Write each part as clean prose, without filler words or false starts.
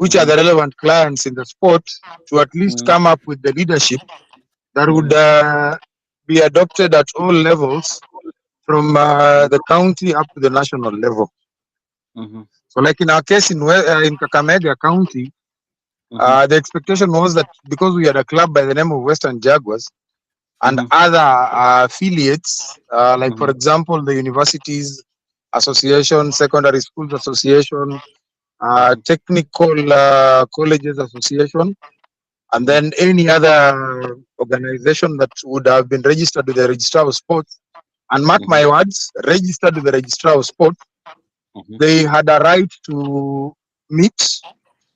which are the relevant clients in the sport, to at least come up with the leadership that would be adopted at all levels from the county up to the national level. So, like in our case in Kakamega County, the expectation was that because we had a club by the name of Western Jaguars and other affiliates, like for example, the Universities Association, Secondary Schools Association, Technical Colleges Association, and then any other organization that would have been registered with the Registrar of Sports, and mark my words, registered with the Registrar of Sports, they had a right to meet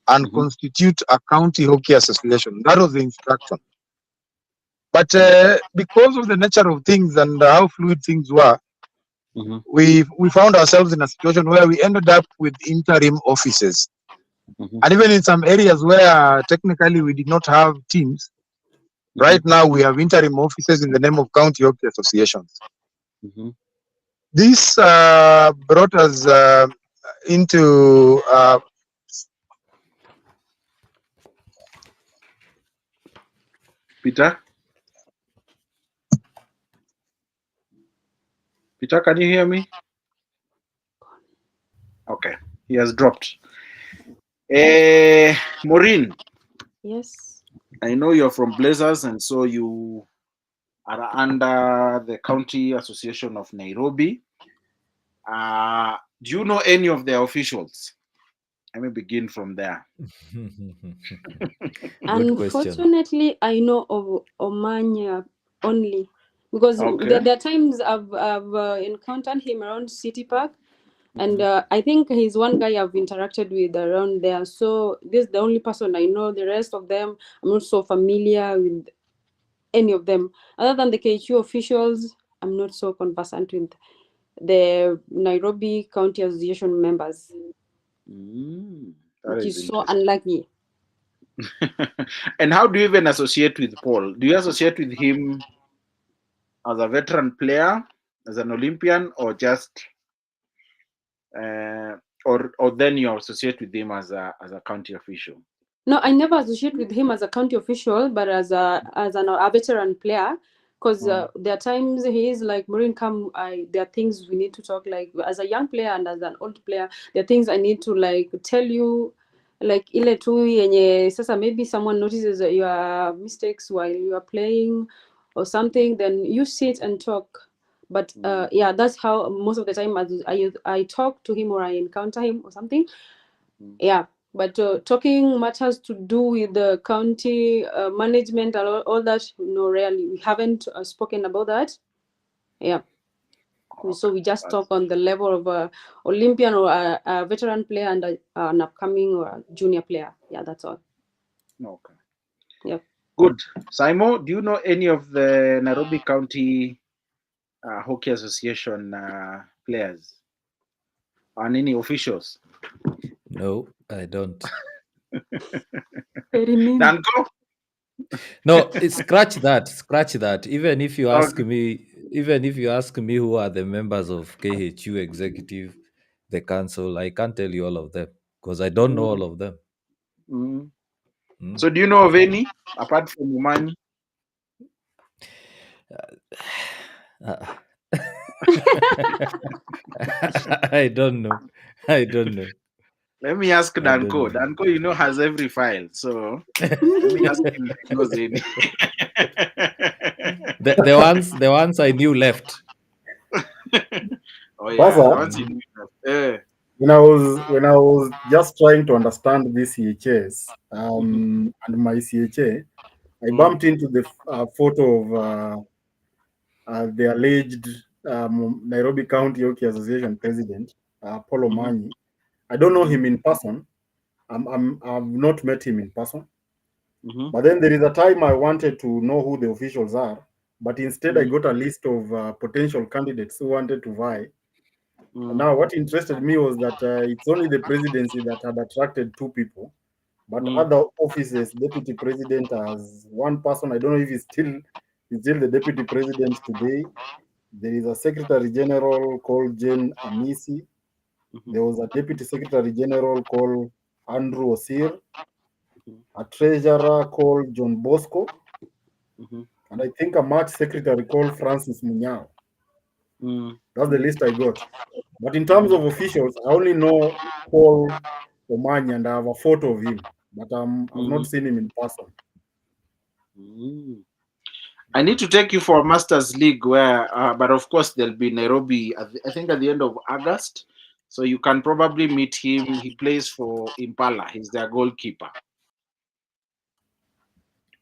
and constitute a county hockey association. That was the instruction. But because of the nature of things and how fluid things were, we found ourselves in a situation where we ended up with interim offices. And even in some areas where technically we did not have teams, right now we have interim offices in the name of county hockey associations. This brought us into Peter? Peter, can you hear me? Okay, he has dropped. Maureen. Yes. I know you're from Blazers, and so you are under the County Association of Nairobi. Do you know any of their officials? Let me begin from there. Unfortunately, I know of Omanya only because there are times I've encountered him around City Park, and I think he's one guy I've interacted with around there. So this is the only person I know. The rest of them, I'm not so familiar with any of them. Other than the KHU officials, I'm not so conversant with the Nairobi County Association members, which is so unlucky. And how do you even associate with Paul? Do you associate with him as a veteran player, as an Olympian, or just or then you associate with him as a county official? No, I never associate with him as a county official, but as a veteran player. Because there are times he is like, Maureen, come, there are things we need to talk, like as a young player and as an old player, there are things I need to like tell you, like ile tu yenye sasa maybe someone notices your mistakes while you are playing or something, then you sit and talk. But yeah, that's how most of the time I talk to him or I encounter him or something. Yeah. But talking matters to do with the county management and all that, no, rarely. We haven't spoken about that. Yeah. So we just talk on the level of a Olympian or a veteran player and an upcoming or a junior player. Yeah, that's all. Okay. Yeah. Good. Simon, do you know any of the Nairobi County Hockey Association players and any officials? No, I don't. Danko? No, scratch that. Even if you ask me who are the members of KHU executive, the council, I can't tell you all of them because I don't know all of them. So do you know of any apart from Umani? I don't know. Let me ask Danko. Danko, has every file. So let me ask him if he knows any. the ones I knew left. Oh yeah, the ones you knew left. When I was just trying to understand this CHS and my CHA, I bumped into the photo of the alleged Nairobi County Hockey Association president, Paul Omanyi. I don't know him in person. I've not met him in person. But then there is a time I wanted to know who the officials are, but instead I got a list of potential candidates who wanted to vie. Now, what interested me was that it's only the presidency that had attracted 2 people, but other offices, deputy president as one person. I don't know if he's still the deputy president today. There is a secretary general called Jane Amisi. There was a deputy secretary general called Andrew Osir, Mhm. a treasurer called John Bosco, Mhm. and I think a March secretary called Francis Munyao. Mm. That's the Mm. list I got. But in terms of officials, I only know Paul Omani and I have a photo of him, but I've not Mm. seen him in person. Mm. I need to take you for a Masters League where, but of course, there'll be Nairobi, I think at the end of August. So you can probably meet him. He plays for Impala, he's their goalkeeper.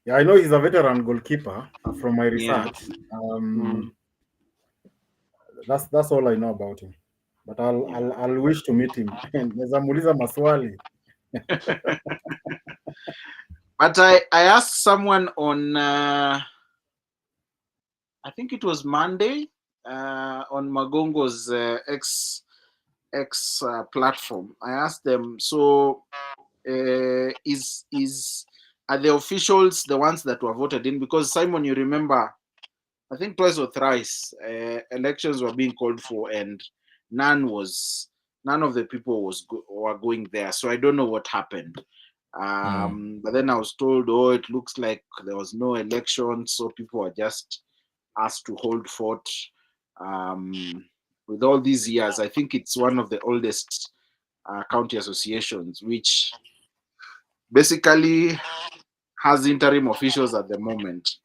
Yeah, I know he's a veteran goalkeeper from my Yeah. research. Mm. That's all I know about him. But Yeah. I'll wish to meet him. Naweza muuliza maswali. But I asked someone on, I think it was Monday, on Magongo's X platform. I asked them, so is are the officials the ones that were voted in? Because Simon, you remember, I think twice or thrice elections were being called for, and none of the people were going there. So I don't know what happened. But then I was told, oh, it looks like there was no election, so people were just asked to hold fort. With all these years, I think it's one of the oldest county associations, which basically has interim officials at the moment.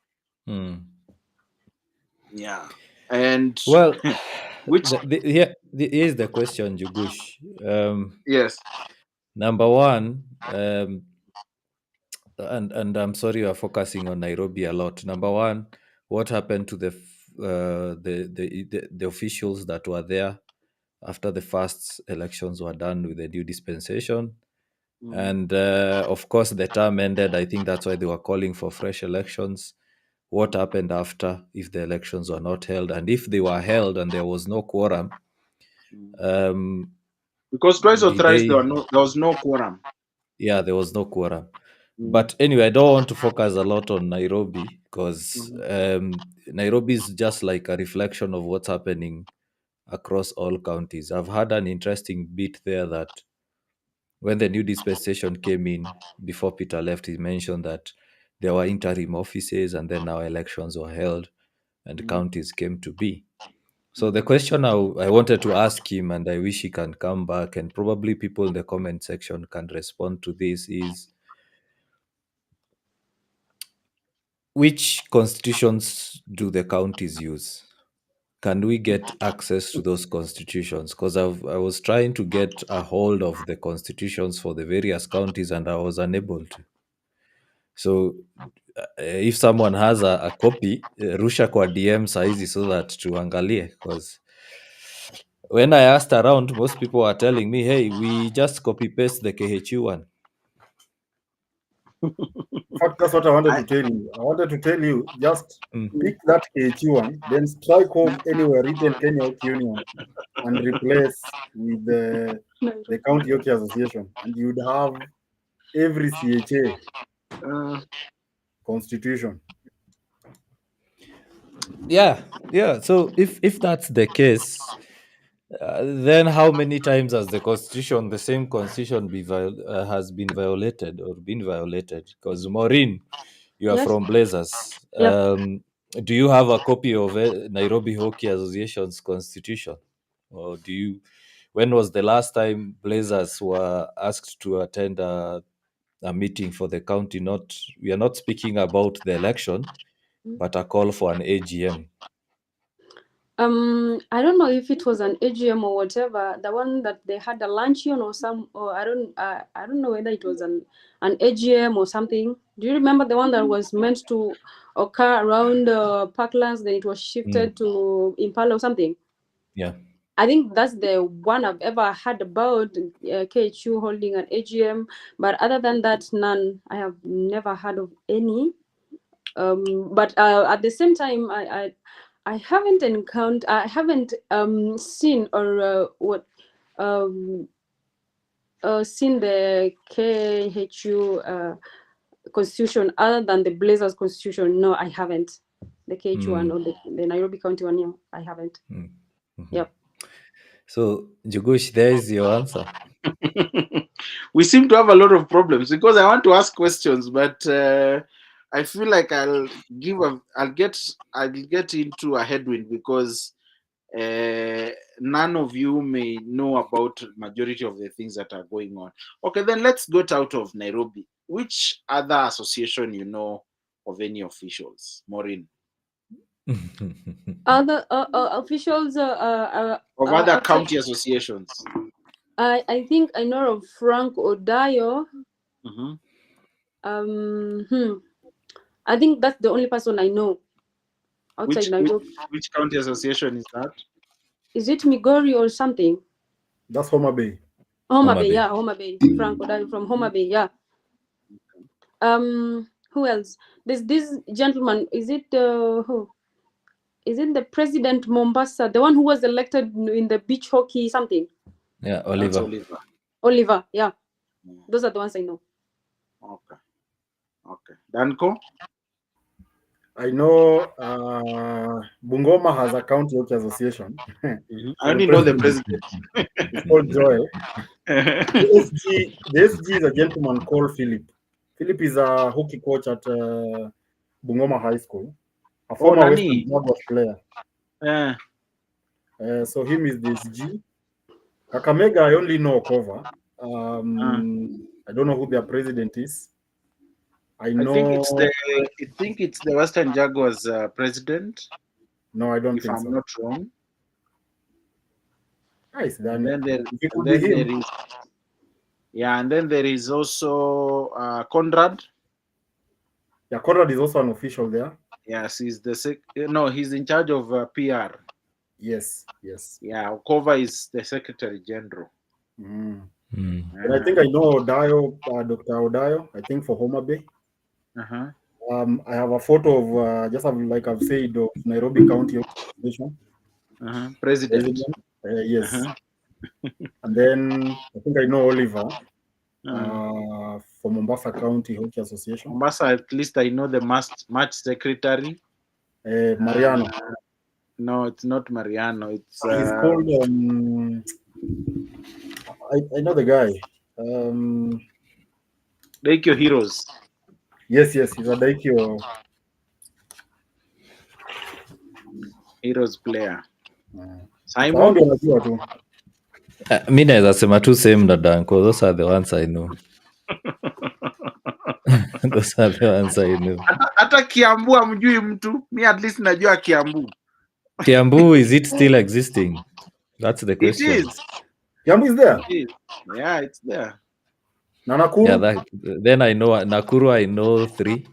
Yeah. And Well, which, here's the question, Jugush. yes. Number one, and I'm sorry you are focusing on Nairobi a lot. Number one, what happened to the officials that were there after the first elections were done with the new dispensation? And of course, the term ended. I think that's why they were calling for fresh elections. What happened after, if the elections were not held, and if they were held and there was no quorum? Because twice or Did thrice they? there was no quorum. Yeah, there was no quorum. Mm. But anyway, I don't want to focus a lot on Nairobi because Mhm. Nairobi is just like a reflection of what's happening across all counties. I've had an interesting bit there that when the new dispensation came in, before Peter left, he mentioned that there were interim offices and then now elections were held and counties came to be. So the question I wanted to ask him, and I wish he can come back, and probably people in the comment section can respond to this, is which constitutions do the counties use? Can we get access to those constitutions? Because I was trying to get a hold of the constitutions for the various counties and I was unable to. So if someone has a copy, rusha kwa DM saizi so that tuangalie, because when I asked around, most people are telling me, hey, we just copy paste the KHU one. In fact, that's what I wanted to tell you. I wanted to tell you, just pick that KHU one, then strike off anywhere written Kenya Hockey Union and replace with the County Hockey Association, and you'd have every CHA constitution. Yeah. So if that's the case, then how many times has the same constitution, has been violated or been violated? Because Maureen, you are Yes. from Blazers. Yep. Do you have a copy of Nairobi Hockey Association's constitution, or do you? When was the last time Blazers were asked to attend a meeting for the county? We are not speaking about the election, but a call for an AGM. I don't know if it was an AGM or whatever. The one that they had a luncheon or I don't know whether it was an AGM or something. Do you remember the one that was meant to occur around Parklands? Then it was shifted to Impala or something. Yeah. I think that's the one I've ever heard about, KHU holding an AGM. But other than that, none. I have never heard of any. But at the same time, I haven't encountered, I haven't seen or seen the KHU constitution other than the Blazers constitution. No, I haven't. The KHU one or the Nairobi County one. No, I haven't. Yep. So, Jugush, there is your answer. We seem to have a lot of problems because I want to ask questions, but I feel like I'll get into a headwind because none of you may know about majority of the things that are going on. Okay, then let's get out of Nairobi. Which other association you know of any officials, Maureen? Other officials Of other outside, county associations? I think I know of Frank Odayo. Mhm. I think that's the only person I know outside Nairobi. Which county association is that? Is it Migori or something? That's Homa Bay. Homa Homa Bay, Bay. yeah, Homa Bay. Frank Odayo from Homa Bay, yeah. Who else? There's this gentleman. Is it who? Is it the president Mombasa, the one who was elected in the beach hockey something? Yeah, That's Oliver. Oliver, yeah. Yeah. Those are the ones I know. Okay. Danko? I know Bungoma has a county hockey association. Mm-hmm. I only know the president. It's called Joy. The SG is a gentleman called Philip. Philip is a hockey coach at Bungoma High School, a former Western Jaguars player. Yeah. So him is the SG. Kakamega, I only know Okova. I don't know who their president is. I think it's the Western Jaguars president. No, I don't if think I'm so. not wrong. Nice. And then there is and then there is also Conrad. Yeah, Conrad is also an official there. Yes, he's he's in charge of PR. Yes. Yeah, Okova is the Secretary General. And I think I know Odayo, Dr. Odayo, I think for Homa Bay. I have a photo of, just like I've said, of Nairobi County Association. President. Yes. And then I think I know Oliver for Mombasa County Hockey Association. Mombasa, at least I know the match secretary. Mariano. No, it's not Mariano. It's he's called. I know the guy. Daikyo Heroes. Yes, he's a Daikyo Heroes player. Simon. Mi naweza sema tu same na Danko. Those are the ones I know. Those are the ones I know. Hata Kiambu amjui mtu. Me at least najua Kiambu. Kiambu, is it still existing? That's the question. It is. Kiambu is there? It is. Yeah, it's there. Nakuru? Yeah, then I know Nakuru. I know 3.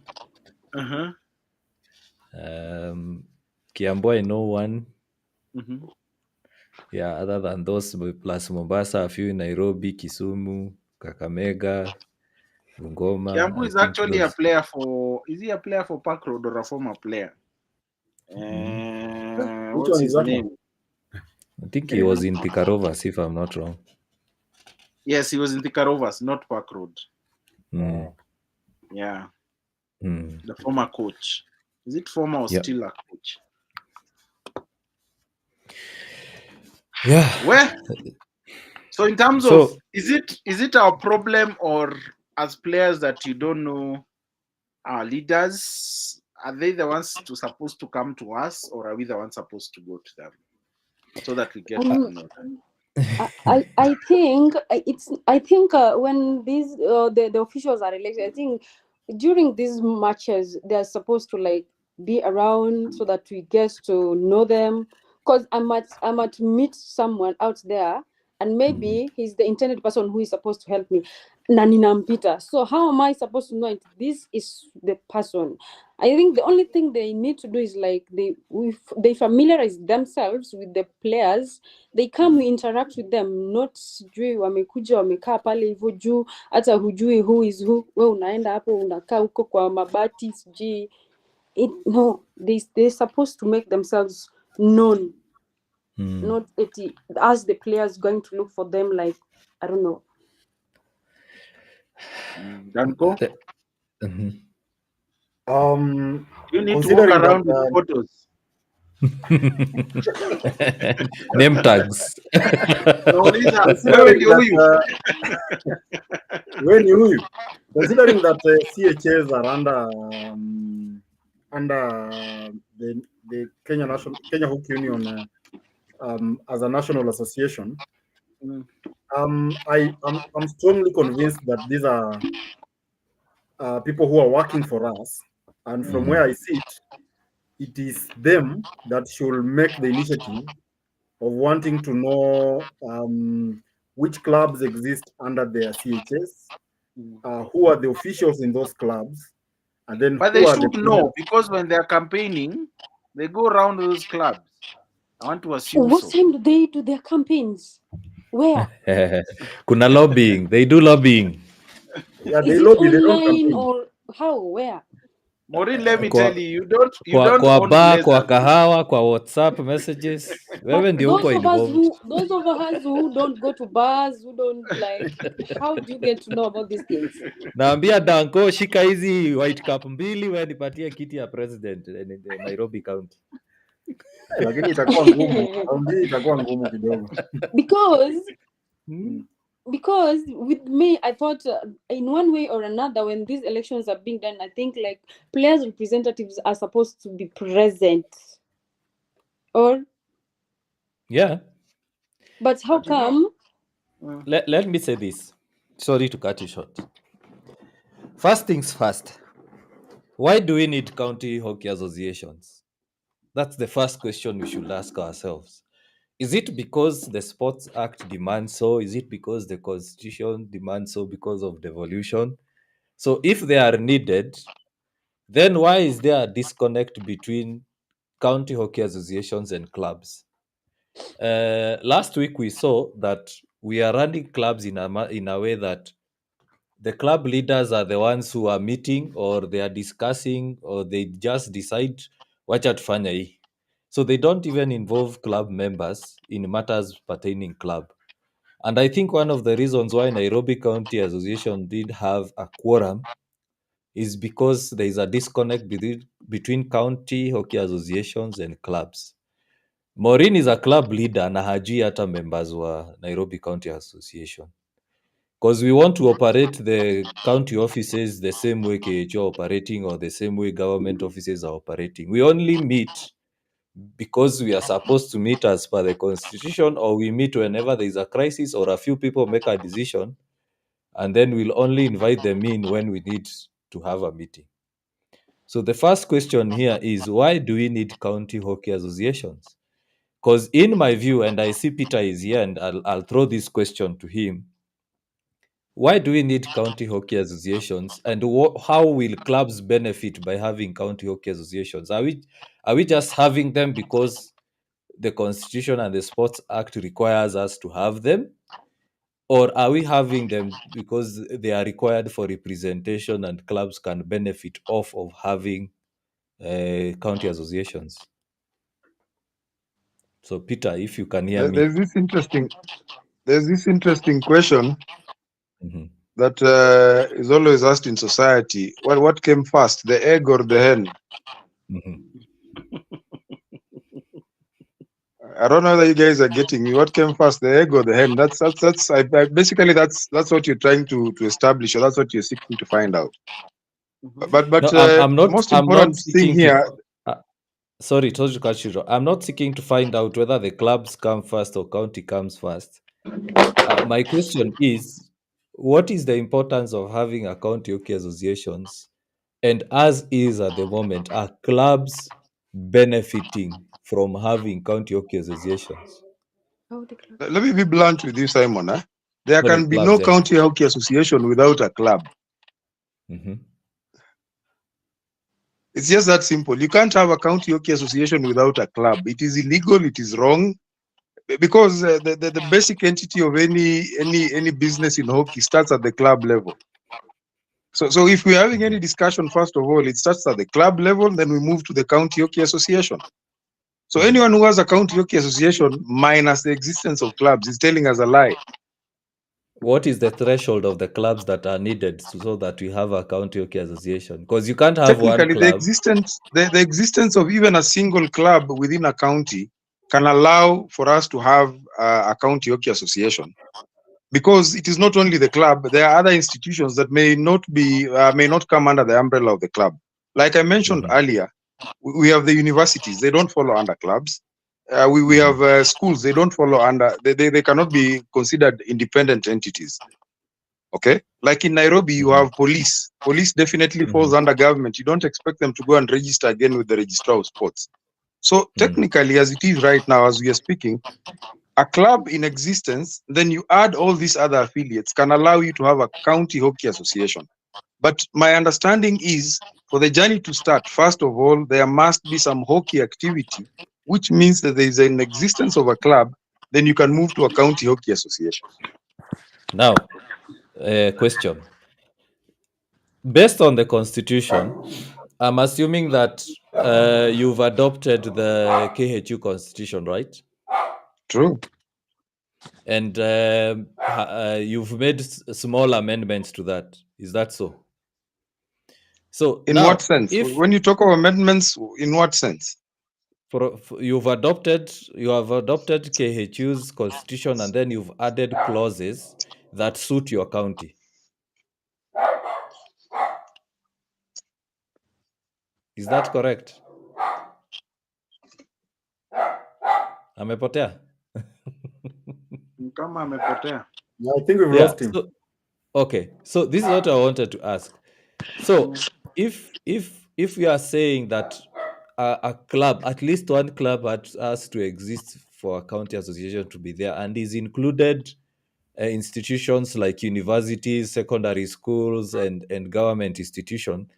Kiambu, I know 1. Yeah, other than those, plus Mombasa, a few in Nairobi, Kisumu, Kakamega, Bungoma. Kiambu is actually a player for. Is he a player for Park Road or a former player? What's his name? I think he was in Thika Rovers, if I'm not wrong. Yes, he was in Thika Rovers, not Park Road. Yeah. The former coach. Is it former or still a coach? Yeah. Where? So in terms of, is it our problem, or as players that you don't know our leaders? Are they the ones supposed to come to us, or are we the ones supposed to go to them so that we get to know them? I think when these the officials are elected, I think during these matches they're supposed to be around so that we get to know them. Because I might meet someone out there and maybe he's the intended person who is supposed to help me. Naninampita. So how am I supposed to know it? This is the person. I think the only thing they need to do is they familiarize themselves with the players. They come, we interact with them, not sijui wamekuja wamekaa pale hivyo juu hata hujui who is who. We unaenda hapo unakaa huko kwa mabati sijui. No, they're supposed to make themselves known. Not as the players going to look for them I don't know. Danko? You need to walk around with photos. Name tags. Nauliza, wewe Considering ndio that huyu. when considering that CHAs are under the Kenya Hockey Union as a national association, I'm strongly convinced that these are people who are working for us, and from where I sit, it is them that should make the initiative of wanting to know which clubs exist under their CHS, who are the officials in those clubs, and then But who they are the should know, because when they're campaigning, they go around those clubs. I want to assume What so. time do they do their campaigns? Where? Kuna lobbying. They do lobbying. Yeah, Is they it lobby, they don't online campaign. or how? Where? Maureen, let me Kwa, tell you, you kwa, don't kwa own bar, kwa blazers. kahawa, kwa WhatsApp messages. Wewe But ndio uko involved. those of us who don't go to bars, who don't like, how do you get to know about these things? Naambia Danko, shika hizi white cup mbili, wewe nipatie kiti ya president in Nairobi County. Lakini itakuwa ngumu. Raundi itakuwa ngumu kidogo. Because with me, I thought in one way or another, when these elections are being done, I think like players' representatives are supposed to be present. Or Yeah. but how come? Let me say this. Sorry to cut you short. First things first. Why do we need county hockey associations? That's the first question we should ask ourselves. Is it because the Sports Act demands so? Is it because the Constitution demands so because of devolution? So if they are needed, then why is there a disconnect between county hockey associations and clubs? Last week we saw that we are running clubs in a way that the club leaders are the ones who are meeting, or they are discussing, or they just decide wacha tufanya hii. So they don't even involve club members in matters pertaining club. And I think one of the reasons why Nairobi County Association did have a quorum is because there is a disconnect between county hockey associations and clubs. Maureen is a club leader na hajui hata members wa Nairobi County Association. Because we want to operate the county offices the same way KHO are operating, or the same way government offices are operating. We only meet because we are supposed to meet as per the constitution, or we meet whenever there is a crisis or a few people make a decision, and then we'll only invite them in when we need to have a meeting. So the first question here is, why do we need county hockey associations? Because in my view, and I see Peter is here, and I'll throw this question to him. Why do we need county hockey associations, and how will clubs benefit by having county hockey associations? Are we just having them because the Constitution and the Sports Act requires us to have them? Or are we having them because they are required for representation and clubs can benefit off of having county associations? So, Peter, if you can hear me. There's this interesting question that is always asked in society. What came first, the egg or the hen? I don't know whether you guys are getting me. What came first, the egg or the hen? Basically that's what you're trying to establish, or that's what you're seeking to find out. But No, the most important thing here. Sorry, Toshikachiro. I'm not seeking to find out whether the clubs come first or county comes first. My question is, what is the importance of having a county hockey associations? And as is at the moment, are clubs benefiting from having county hockey associations? Let me be blunt with you, Simon. There Sorry, can be clubs, no yeah. county hockey association without a club. It's just that simple. You can't have a county hockey association without a club. It is illegal. It is wrong, because the basic entity of any business in hockey starts at the club level. So if we're having any discussion, first of all, it starts at the club level, then we move to the county hockey association. So anyone who has a county hockey association minus the existence of clubs is telling us a lie. what is the threshold of the clubs that are needed so that we have a county hockey association? Because you can't have one Technically, club. the existence of even a single club within a county can allow for us to have a county hockey association, because it is not only the club. There are other institutions that may not come under the umbrella of the club. Like I mentioned earlier, we have the universities. They don't follow under clubs. We have schools. They don't follow under. They cannot be considered independent entities. Okay, like in Nairobi, you have police. Police definitely falls under government. You don't expect them to go and register again with the registrar of sports. So technically, as it is right now, as we are speaking, a club in existence, then you add all these other affiliates, can allow you to have a county hockey association. But my understanding is, for the journey to start, first of all, there must be some hockey activity, which means that there is an existence of a club. Then you can move to a county hockey association. Now, question. Based on the constitution, I'm assuming that you've adopted the KHU constitution, right? True. And you've made small amendments to that. Is that so? So In now, what sense? if When you talk of amendments, in what sense? you have adopted KHU's constitution, and then you've added clauses that suit your county. Is that correct? Amepotea? Kama amepotea. Yeah, I think we've lost him. So, okay, so this is what I wanted to ask. So if we are saying that a club, at least one club, has to exist for a county association to be there, and is included institutions like universities, secondary schools, and government institution,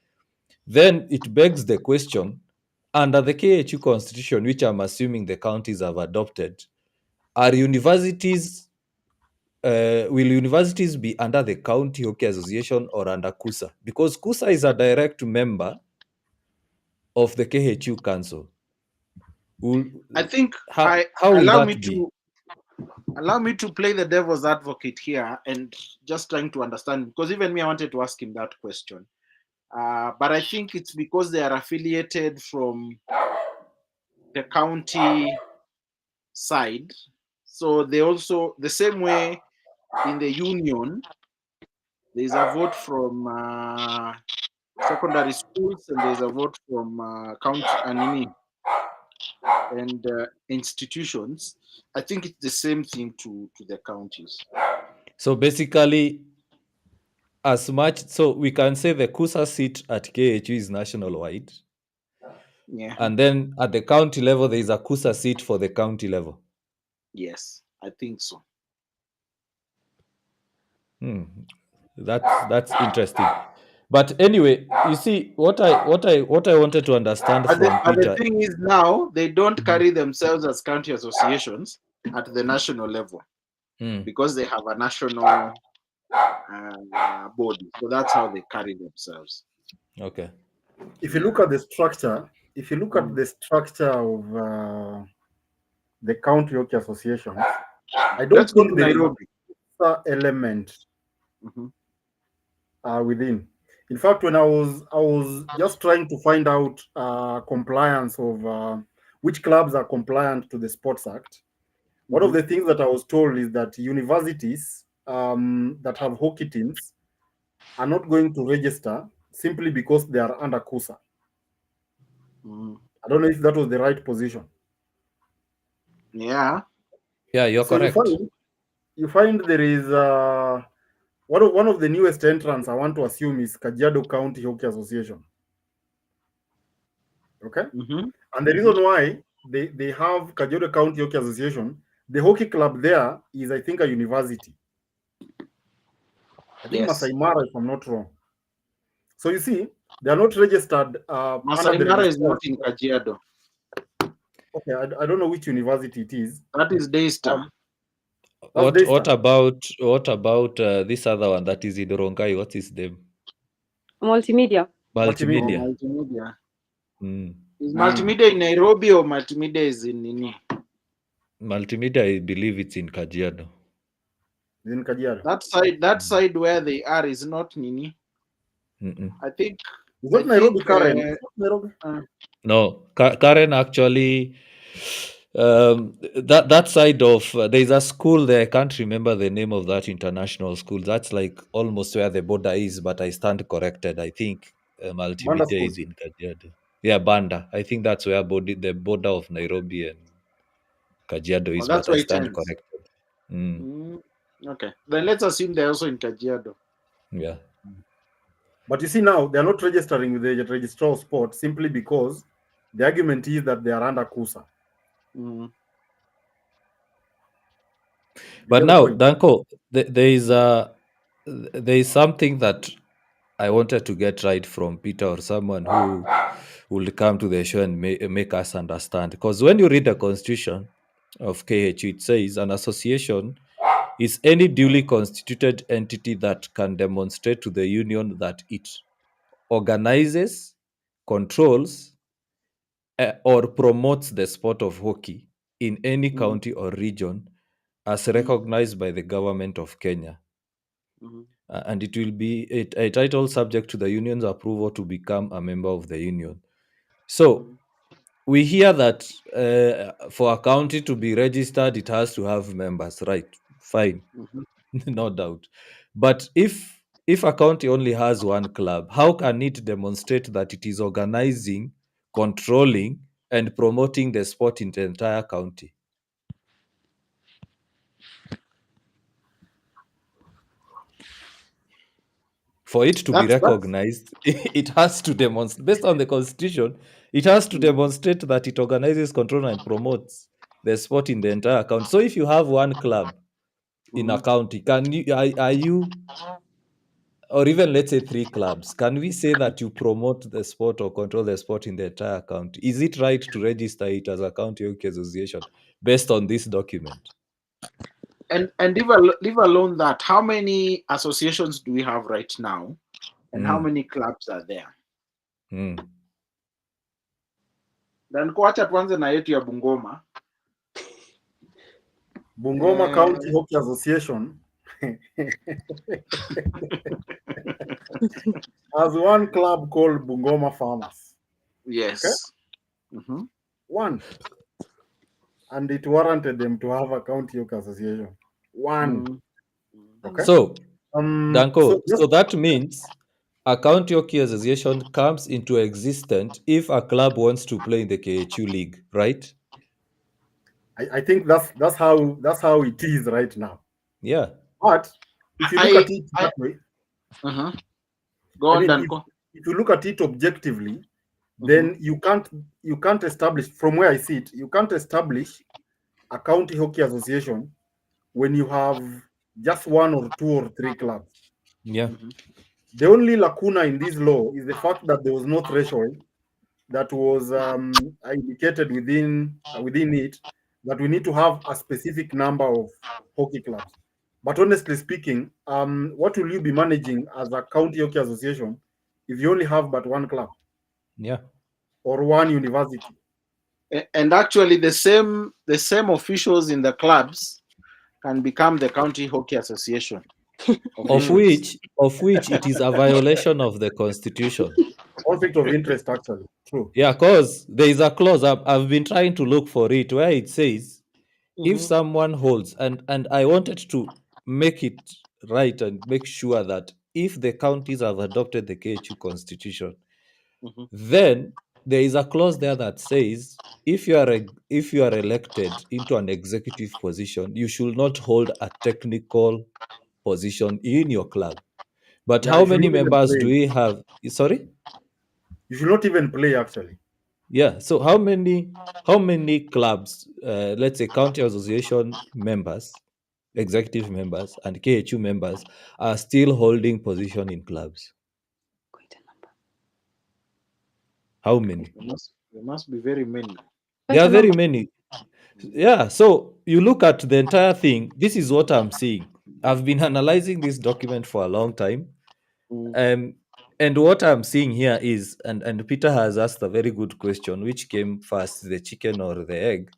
then it begs the question, under the KHU constitution, which I'm assuming the counties have adopted, are universities will universities be under the County Hockey Association or under KUSA? Because KUSA is a direct member of the KHU Council. I think how will allow that me be? to allow me to play the devil's advocate here and just trying to understand, because even me, I wanted to ask him that question. But I think it's because they are affiliated from the county side. So they also, the same way in the union, there's a vote from secondary schools and there's a vote from county and institutions. I think it's the same thing to the counties. So basically, as much, so we can say the KUSA seat at KHU is national wide. Yeah. And then at the county level, there is a KUSA seat for the county level. Yes, I think so. That's interesting. But anyway, you see, what I wanted to understand But from Peter. the thing is, now they don't carry themselves as county associations at the national level because they have a national body. So that's how they carry themselves. Okay. If you look at the structure, of the county hockey associations, I don't think there is an element within. In fact, when I was just trying to find out compliance of which clubs are compliant to the Sports Act, one of the things that I was told is that universities that have hockey teams are not going to register simply because they are under KUSA. I don't know if that was the right position. Yeah. Yeah, you're so correct. You find there is one of the newest entrants I want to assume is Kajiado County Hockey Association. Okay? And the reason why they have Kajiado County Hockey Association, the hockey club there is, I think, a university. I think Masai Mara, if I'm not wrong. So you see, they are not registered. Masai Mara is not in Kajiado. Okay, I don't know which university it is. That is Daystar. What about this other one that is in Rongai? What's his name? Multimedia. Multimedia. Is Multimedia in Nairobi or Multimedia is in Nini? Multimedia, I believe it's in Kajiado. It's in Kajiado. That side where they are is not Nini. Mm-mm. I think. Is that I Nairobi, think. Karen? Is that Nairobi? No, Karen actually, that side of there's a school there. I can't remember the name of that international school. That's like almost where the border is, but I stand corrected. I think Banda Multimedia School. is in Kajiado. Yeah, Banda. I think that's where the border of Nairobi and Kajiado Oh, is, that's but I where it stand ends. corrected. Mm, Okay, then let's assume they're also in Kajiado. yeah. But you see now, they are not registering with the registrar of sport simply because the argument is that they are under KUSA. Mm. You But get the now, point? Danko, there is something that I wanted to get right from Peter or someone who will come to the show and make us understand. Because when you read the constitution of KHU, it says an association is any duly constituted entity that can demonstrate to the union that it organizes, controls, or promotes the sport of hockey in any Mm. county or region as recognized by the government of Kenya. Mhm. And it will be a title subject to the union's approval to become a member of the union. So we hear that for a county to be registered, it has to have members, right? Fine, Mhm. no doubt. But if a county only has one club, how can it demonstrate that it is organizing, controlling, and promoting the sport in the entire county? For it to be That's recognized, it has to demonstrate, based on the constitution, it has to demonstrate that it organizes, controls, and promotes the sport in the entire county. So if you have one club in a county, can you are you, or even let's say three clubs, can we say that you promote the sport or control the sport in the entire county? Is it right to register it as a county hockey association based on this document? and leave alone that, how many associations do we have right now, and how many clubs are there? Mm. Then kuacha tuanze na yetu ya Bungoma. Bungoma County Hockey Association has one club called Bungoma Farmers. Yes. Mm-hmm. One. And it warranted them to have a county hockey association. One. Mm. Okay. So, So Danko, just, so that means a county hockey association comes into existence if a club wants to play in the KHU league, right? I think that's how it is right now. Yeah. But if you look at it that way, Uh-huh. Go I on, mean, Danko. if you look at it objectively, then you can't establish, from where I see it, you can't establish a county hockey association when you have just one or two or three clubs. Yeah. The only lacuna in this law is the fact that there was no threshold that was indicated within it, that we need to have a specific number of hockey clubs. But honestly speaking, what will you be managing as a county hockey association if you only have but one club Yeah. or one university? And actually, the same officials in the clubs can become the county hockey association Of officials. which it is a violation of the constitution. Conflict of interest, actually. True. Yeah, because there is a clause. I've been trying to look for it where it says if someone holds, and I wanted to make it right and make sure that if the counties have adopted the KHU constitution, then there is a clause there that says if you are elected into an executive position, you should not hold a technical position in your club. But Yeah, how you should many not even members do play. we have? Sorry? You should not even play, actually. Yeah. So how many clubs, let's say county association members, executive members, and KHU members are still holding position in clubs? How many? There must be very many. There are very many. Yeah. So you look at the entire thing. This is what I'm seeing. I've been analyzing this document for a long time. Um, and what I'm seeing here is, and Peter has asked a very good question, which came first, the chicken or the egg?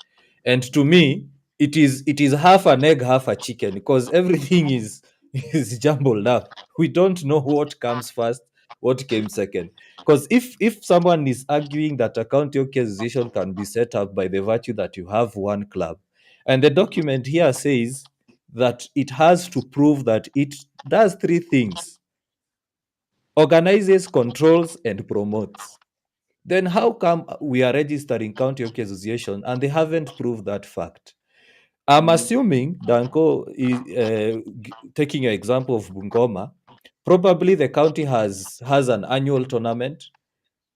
And to me, it is half an egg, half a chicken, because everything is is jumbled up. We don't know what comes first, what came second. Because if someone is arguing that a county hockey association can be set up by the virtue that you have one club, and the document here says that it has to prove that it does three things: organizes, controls, and promotes. Then how come we are registering county hockey association and they haven't proved that fact? I'm assuming Danko is taking an example of Bungoma. Probably the county has an annual tournament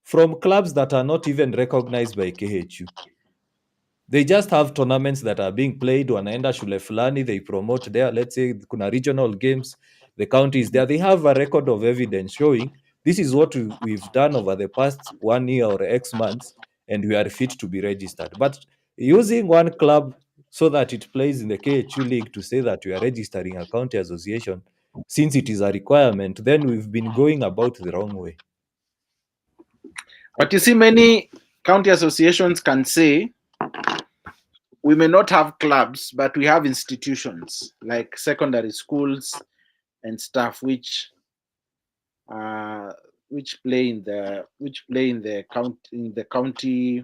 from clubs that are not even recognized by KHU. They just have tournaments that are being played. Wanaenda shule fulani, they promote there. Let's say kuna regional games, the county is there. They have a record of evidence showing this is what we've done over the past 1 year or X months, and we are fit to be registered. But using one club so that it plays in the KHU league to say that we are registering a county association, since it is a requirement, then we've been going about the wrong way. But you see, many county associations can say we may not have clubs, but we have institutions like secondary schools and stuff, which play in the county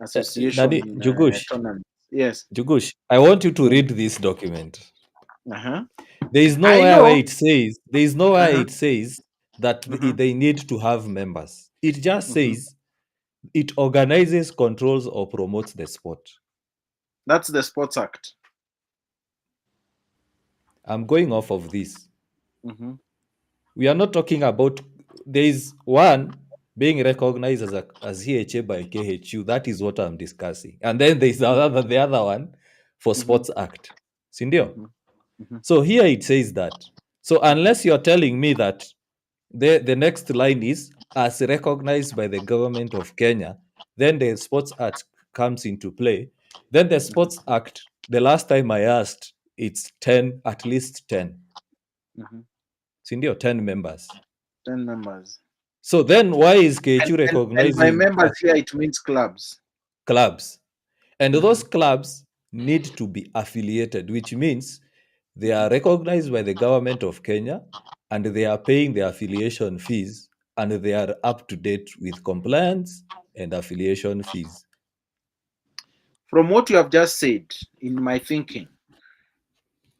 association Nani, Jugush, tournament. Yes. Jugush, I want you to read this document. Uh-huh. There is I nowhere know. where it says Uh-huh. that Uh-huh. they need to have members. It just Mhm. says it organizes, controls, or promotes the sport. That's the Sports Act. I'm going off of this. Mhm. We are not talking about, there is one being recognized as EHA by KHU. That is what I'm discussing. And then there's the other one for Sports Act. Sindio? Mhm. Mhm. So here it says that. So unless you're telling me that the next line is as recognized by the government of Kenya, then the Sports Act comes into play. Then the Sports Act, the last time I asked, it's 10, at least 10. Mhm. Sindio, 10 members. 10 members. So then why is KHU And by recognizing members here, it means clubs. clubs? And Mhm. those clubs need to be affiliated, which means they are recognized by the government of Kenya and they are paying their affiliation fees and they are up to date with compliance and affiliation fees. From what you have just said, in my thinking,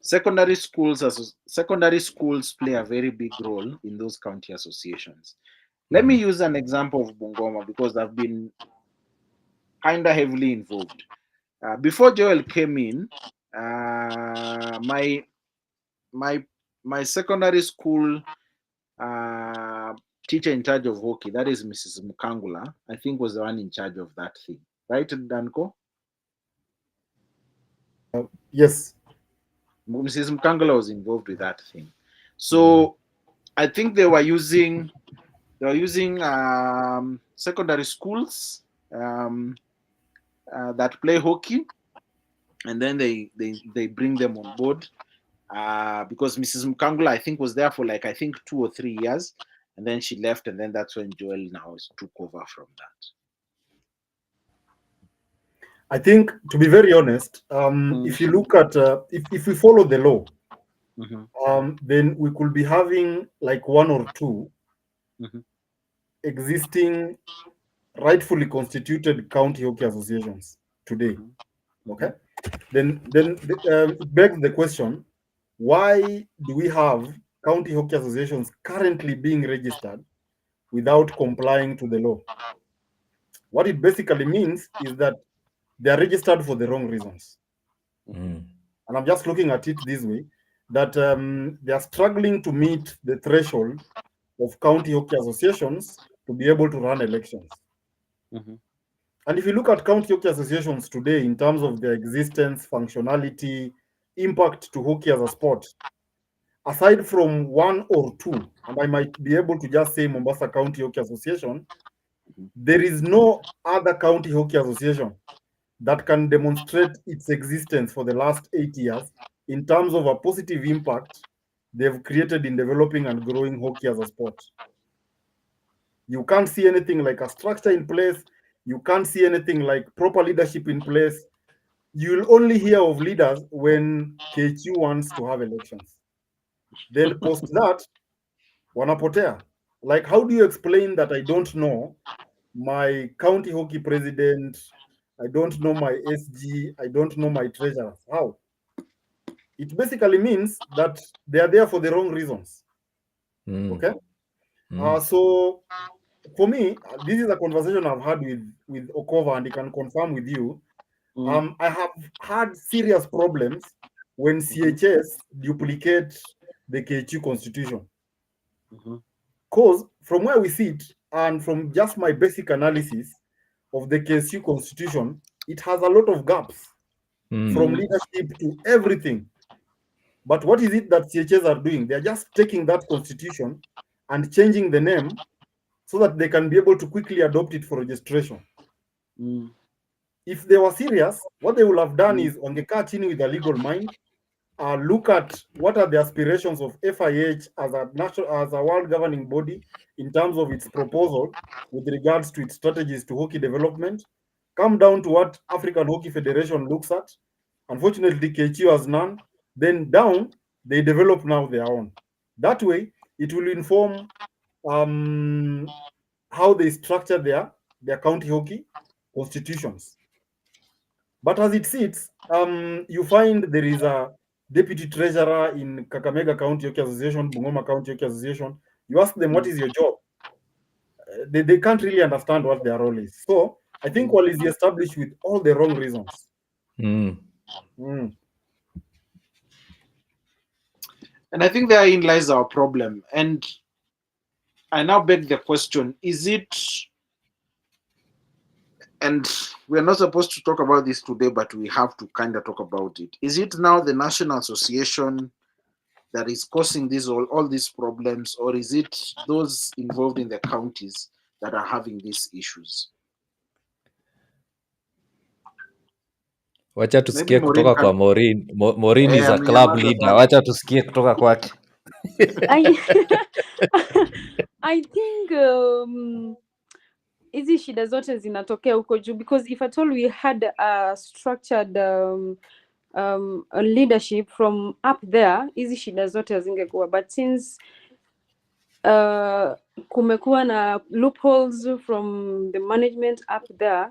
secondary schools play a very big role in those county associations. Let me use an example of Bungoma because I've been kind of heavily involved. Before Joel came in, my secondary school teacher in charge of hockey, that is Mrs. Mukangula, I think was the one in charge of that thing. Right, Danko? Yes. Mrs. Mukangula was involved with that thing. So I think they were using secondary schools that play hockey, and then they bring them on board because Mrs. Mukangula, I think, was there for like 2 or 3 years, and then she left, and then that's when Joel now took over from that. I think, to be very honest, if you look at if we follow the law, then we could be having like one or two existing rightfully constituted county hockey associations today. Okay, then it begs the question: why do we have county hockey associations currently being registered without complying to the law? What it basically means is that they are registered for the wrong reasons. And I'm just looking at it this way, that they are struggling to meet the threshold of county hockey associations to be able to run elections. And if you look at county hockey associations today in terms of their existence, functionality, impact to hockey as a sport, aside from one or two, and I might be able to just say Mombasa County Hockey Association, there is no other county hockey association that can demonstrate its existence for the last 8 years in terms of a positive impact they've created in developing and growing hockey as a sport. You can't see anything like a structure in place. You can't see anything like proper leadership in place. you'll only hear of leaders when KQ wants to have elections. Then post that, wanapotea. Like, how do you explain that I don't know my county hockey president, I don't know my SG, I don't know my treasurer? How? It basically means that they are there for the wrong reasons. Okay? So for me, this is a conversation I've had with Okova, and he can confirm with you. I have had serious problems when CHS duplicate the KHU constitution. Because from where we sit, and from just my basic analysis of the KSU constitution, it has a lot of gaps from leadership to everything. But what is it that CHS are doing? They're just taking that constitution and changing the name so that they can be able to quickly adopt it for registration. If they were serious, what they would have done is wangekaa chini with a legal mind, look at what are the aspirations of FIH as a world governing body in terms of its proposal with regards to its strategies to hockey development, come down to what African Hockey Federation looks at. Unfortunately, KHU has none. Then down, they develop now their own. That way, it will inform how they structure their county hockey constitutions. But as it sits, you find there is a deputy treasurer in Kakamega County Hockey Association, Bungoma County Hockey Association. You ask them, what is your job? They can't really understand what their role is. So I think Wall is established with all the wrong reasons. And I think therein lies our problem. And I now beg the question, is it, and we're not supposed to talk about this today, but we have to kind of talk about it. Is it now the National Association that is causing all these problems, or is it those involved in the counties that are having these issues? Wacha tusikie kutoka kwa Maureen. Maureen is a club leader. Wacha tusikie kutoka kwake. I think hizi shida zote zinatokea huko juu, because if at all we had a structured leadership from up there, hizi shida zote hazingekuwa, but since kumekuwa na loopholes from the management up there,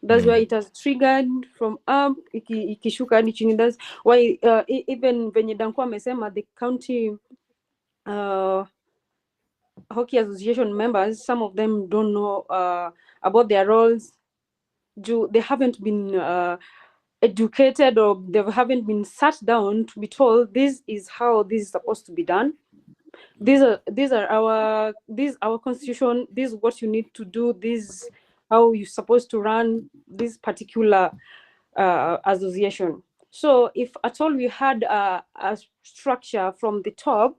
that's why it has triggered from up ikishuka hadi chini. That's why even venye Danko amesema the county hockey association members, some of them don't know about their roles. They haven't been educated, or they haven't been sat down to be told this is how this is supposed to be done. These are our constitution. This is what you need to do. This how you're supposed to run this particular association. So if at all we had a structure from the top,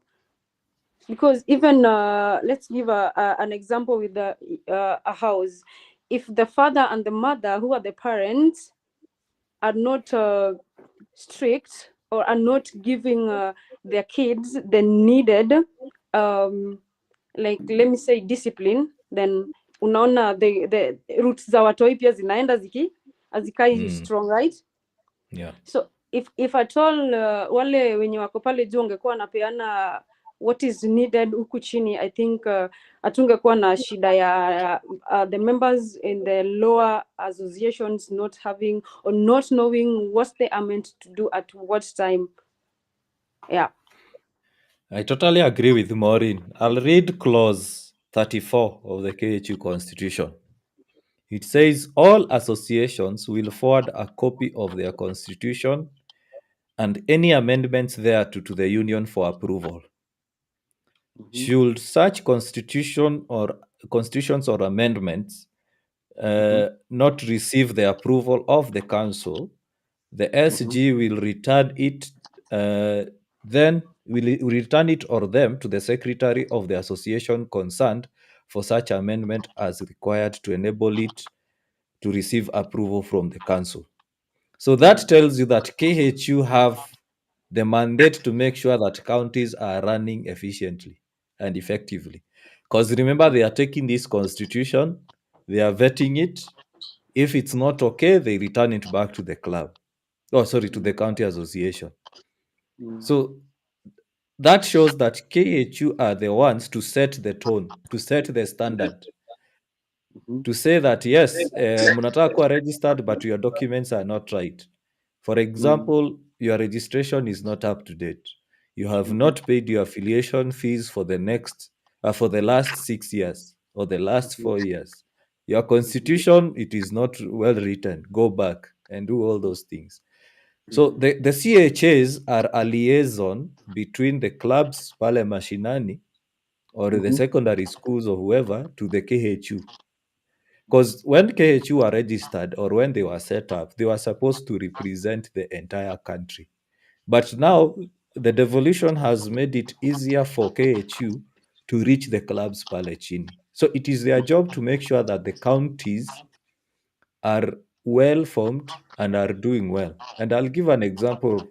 because even let's give an example with a house. If the father and the mother, who are the parents, are not strict or are not giving their kids the needed like, let me say, discipline, then unaona the roots za watoi pia zinaenda hazikai strong, right? Yeah. So if at all wale wenye wako pale juu wangekuwa wanapeana what is needed huku chini, I think hatungekuwa na shida ya the members in the lower associations not having or not knowing what they are meant to do at what time. Yeah. I totally agree with Maureen. I'll read clause 34 of the KHU Constitution. It says all associations will forward a copy of their constitution and any amendments thereto to the union for approval. Should such constitutions or amendments not receive the approval of the council, the SG will return it return it or them to the secretary of the association concerned for such amendment as required to enable it to receive approval from the council. So that tells you that KHU have the mandate to make sure that counties are running efficiently and effectively. Because remember, they are taking this constitution, they are vetting it. If it's not okay, they return it back to the club. Oh, sorry, to the county association. Mm. So that shows that KHU are the ones to set the tone, to set the standard, Mhm. to say that yes, mnataka kuwa registered, but your documents are not right. For example, your registration is not up to date. You have not paid your affiliation fees for the last 6 years or the last 4 years. Your constitution, it is not well written. Go back and do all those things. So the CHAs are a liaison between the clubs pale mashinani or the secondary schools or whoever to the KHU. Because when KHU are registered or when they were set up, they were supposed to represent the entire country. But now the devolution has made it easier for KHU to reach the clubs pale chini. So it is their job to make sure that the counties are well formed and are doing well. And I'll give an example.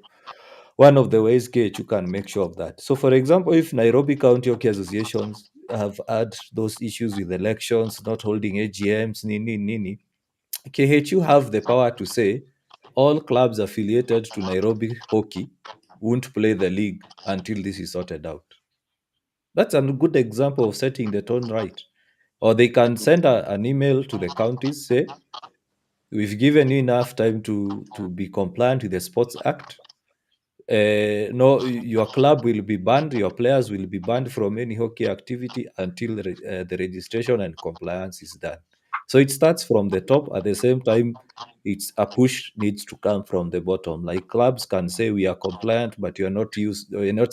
One of the ways KHU can make sure of that. So, for example, if Nairobi County Hockey Associations have had those issues with elections, not holding AGMs, nini, KHU have the power to say all clubs affiliated to Nairobi Hockey won't play the league until this is sorted out. That's a good example of setting the tone right. Or they can send an email to the counties, say, we've given you enough time to be compliant with the Sports Act. No, your club will be banned, your players will be banned from any hockey activity until the registration and compliance is done. So it starts from the top. At the same time, it's a push needs to come from the bottom. Like clubs can say we are compliant, but we're not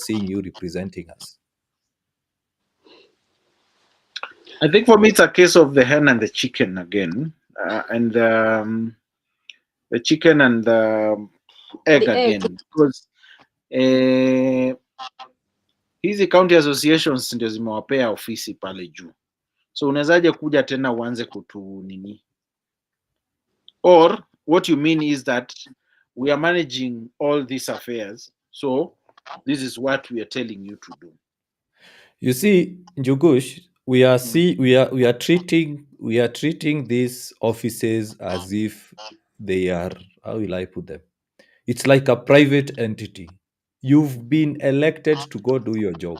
seeing you representing us. I think for me it's a case of the hen and the chicken again, and the chicken and the egg The egg. again, because hizi county associations ndio zimewapea ofisi pale juu, so unawezaje kuja tena uanze kutu nini? Or what you mean is that we are managing all these affairs, so this is what we are telling you to do. You see, Njugush, we are treating these offices as if they are, how will I put them? It's like a private entity. You've been elected to go do your job.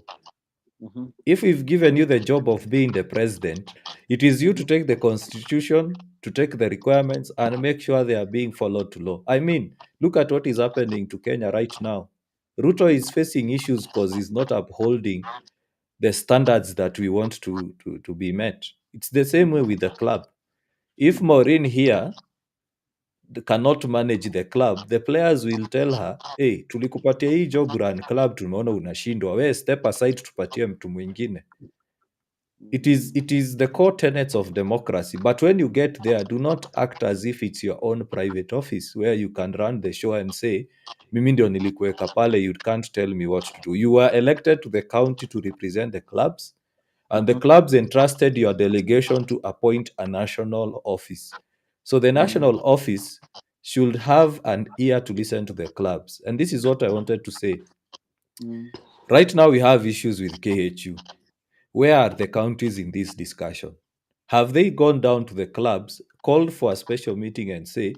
Mhm. If we've given you the job of being the president, it is you to take the constitution, to take the requirements, and make sure they are being followed to law. I mean, look at what is happening to Kenya right now. Ruto is facing issues because he's not upholding the standards that we want to be met. It's the same way with the club. If Maureen here cannot manage the club, the players will tell her, hey, tulikupatia hii job run club, tumeona unashindwa, we step aside, tupatie mtu mwingine. It is the core tenets of democracy. But when you get there, do not act as if it's your own private office where you can run the show and say, mimi ndio nilikuweka pale, you can't tell me what to do. You are elected to the county to represent the clubs, and the clubs entrusted your delegation to appoint a national office. So the national office should have an ear to listen to the clubs. And this is what I wanted to say. Right now, we have issues with KHU. Where are the counties in this discussion? Have they gone down to the clubs, called for a special meeting and say,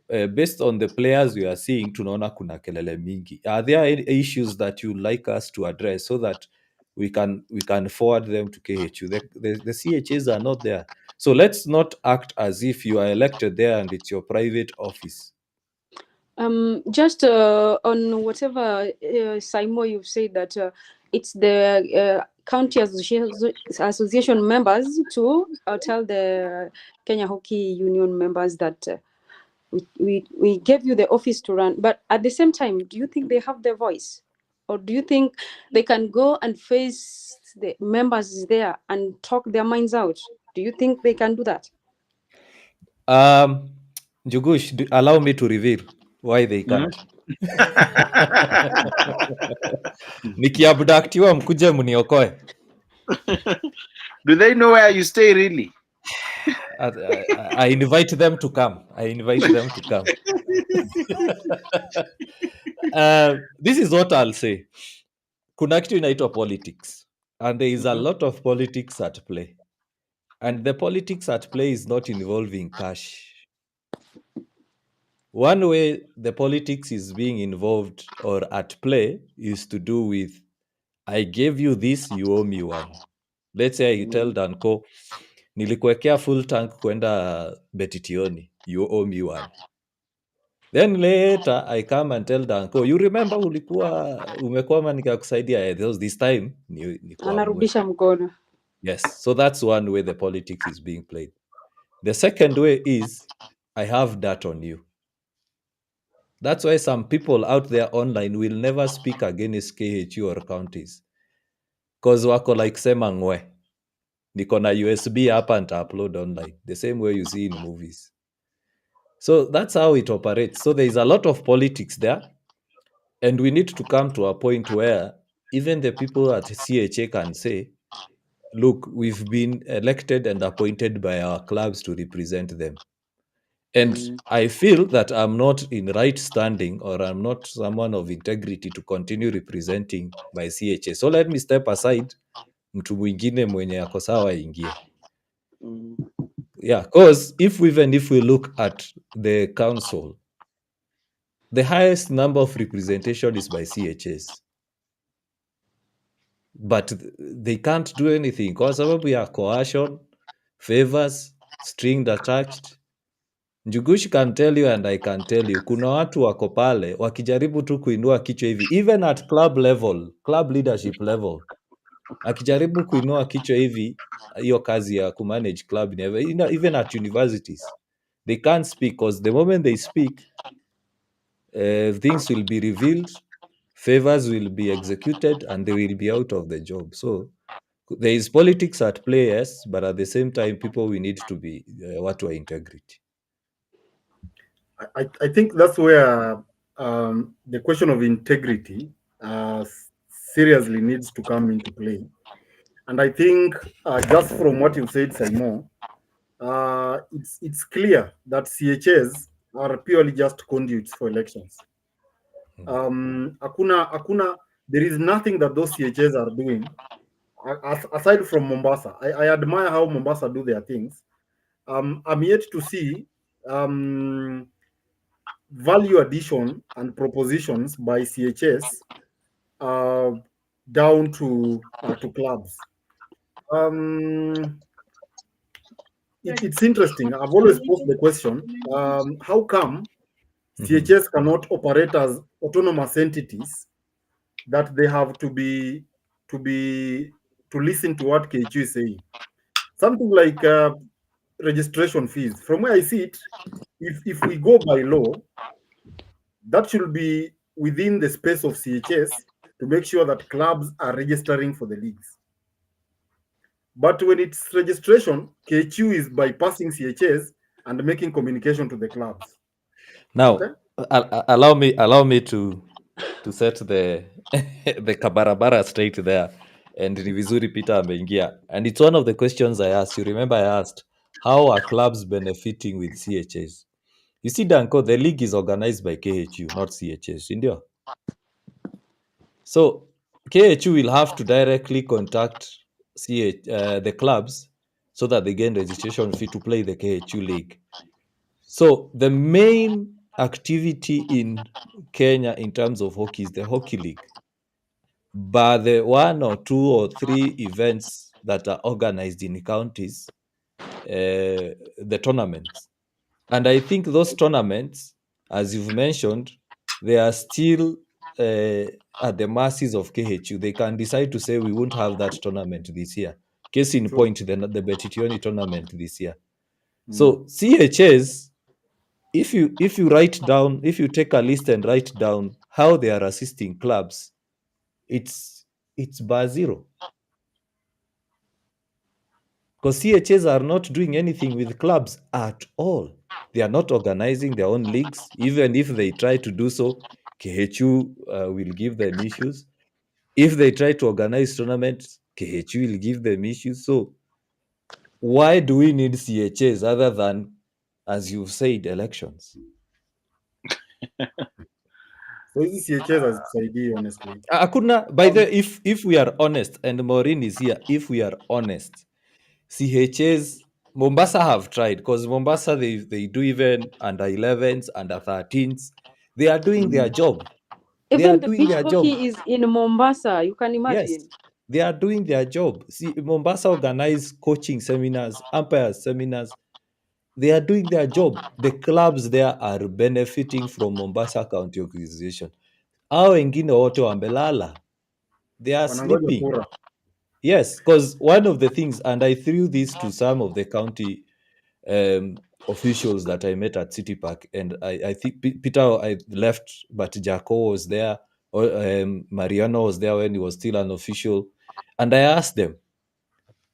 based on the players we are seeing, tunaona kuna kelele mingi. Are there any issues that you like us to address so that we can forward them to KHU? The CHAs are not there. So let's not act as if you are elected there and it's your private office. Just on whatever Saimo you've said that it's the county association members to tell the Kenya Hockey Union members that we gave you the office to run, but at the same time, do you think they have their voice, or do you think they can go and face the members there and talk their minds out? Do you think they can do that? Jugush, allow me to reveal why they can't. Nikiabductiwa mkuje mniokoe. Do they know where you stay really? I invite them to come. This is what I'll say. Kuna kitu inaitwa politics, and there is a lot of politics at play, and the politics at play is not involving cash. One way the politics is being involved or at play is to do with, I gave you this, you owe me one. Let's say I tell Danco, nilikuwekea full tank kwenda Betitioni, you owe me one. Then later I come and tell Danco, you remember ulikuwa umekwama nikakusaidia, this time ni kuamue. Anarudisha mkono. Yes, so that's one way the politics is being played. The second way is, I have that on you. That's why some people out there online will never speak against KHU or counties. Because wako like sema ngwe. Niko na USB hapa and upload online. The same way you see in movies. So that's how it operates. So there is a lot of politics there. And we need to come to a point where even the people at CHA can say, look, we've been elected and appointed by our clubs to represent them. And I feel that I'm not in right standing, or I'm not someone of integrity to continue representing by CHA. So let me step aside, mtu mwingine mwenye ako sawa ingie. Yeah, because even if we look at the council, the highest number of representation is by CHS. But they can't do anything kwa sababu ya coercion, favors, string attached. Njugush can tell you and I can tell you, kuna watu wako pale wakijaribu tu kuinua kichwa hivi, even at club level, club leadership level, akijaribu kuinua kichwa hivi, hiyo kazi ya kumanage club, even at universities, they can't speak, because the moment they speak, things will be revealed, favors will be executed, and they will be out of the job. So there is politics at play, yes, but at the same time, people, we need to be watu wa integrity. I think that's where the question of integrity seriously needs to come into play. And I think just from what you said, Simon, it's clear that CHS are purely just conduits for elections. There is nothing that those CHS are doing aside from Mombasa. I admire how Mombasa do their things. I'm yet to see value addition and propositions by CHS down to clubs. It's interesting. I've always posed the question: how come CHS cannot operate as autonomous entities, that they have to listen to what KHU is saying? Something like registration fees. From where I see it, if we go by law, that should be within the space of CHS to make sure that clubs are registering for the leagues. But when it's registration, KHU is bypassing CHS and making communication to the clubs. Now, okay? allow me to set the the kabarabara straight there. And ni vizuri Peter ameingia. And it's one of the questions I asked. You remember I asked, how are clubs benefiting with CHS? You see, Danko, the league is organized by KHU, not CHS. India. So KHU will have to directly contact the clubs so that they gain registration fee to play the KHU league. So the main activity in Kenya in terms of hockey is the hockey league. But the 1 or 2 or 3 events that are organized in counties, the tournaments. And I think those tournaments, as you've mentioned, they are still at the mercies of KHU. They can decide to say, we won't have that tournament this year. Case in point, the Betitioni tournament this year. So CHS, if you write down, if you take a list and write down how they are assisting clubs, it's bar zero. Because CHS are not doing anything with clubs at all. They are not organizing their own leagues. Even if they try to do so, KHU will give them issues. If they try to organize tournaments, KHU will give them issues. So why do we need CHS other than, as you've said, elections? So is CHS as ID, honestly? By the if we are honest, and Maureen is here, if we are honest, CHS Mombasa have tried, because Mombasa they do even under 11s, under 13s. They are doing their job. They are Even the doing beach their job. hockey is in Mombasa. You can Yes, imagine. they are doing their job. See, Mombasa organize coaching seminars, umpires seminars. They are doing their job. The clubs there are benefiting from Mombasa County Organization. Hao wengine wote wambelala. They are Wanangoja sleeping. kura. Yes, because one of the things, and I threw this to some of the county officials that I met at City Park, and I think Peter I left, but Jaco was there, or Mariano was there when he was still an official, and I asked them,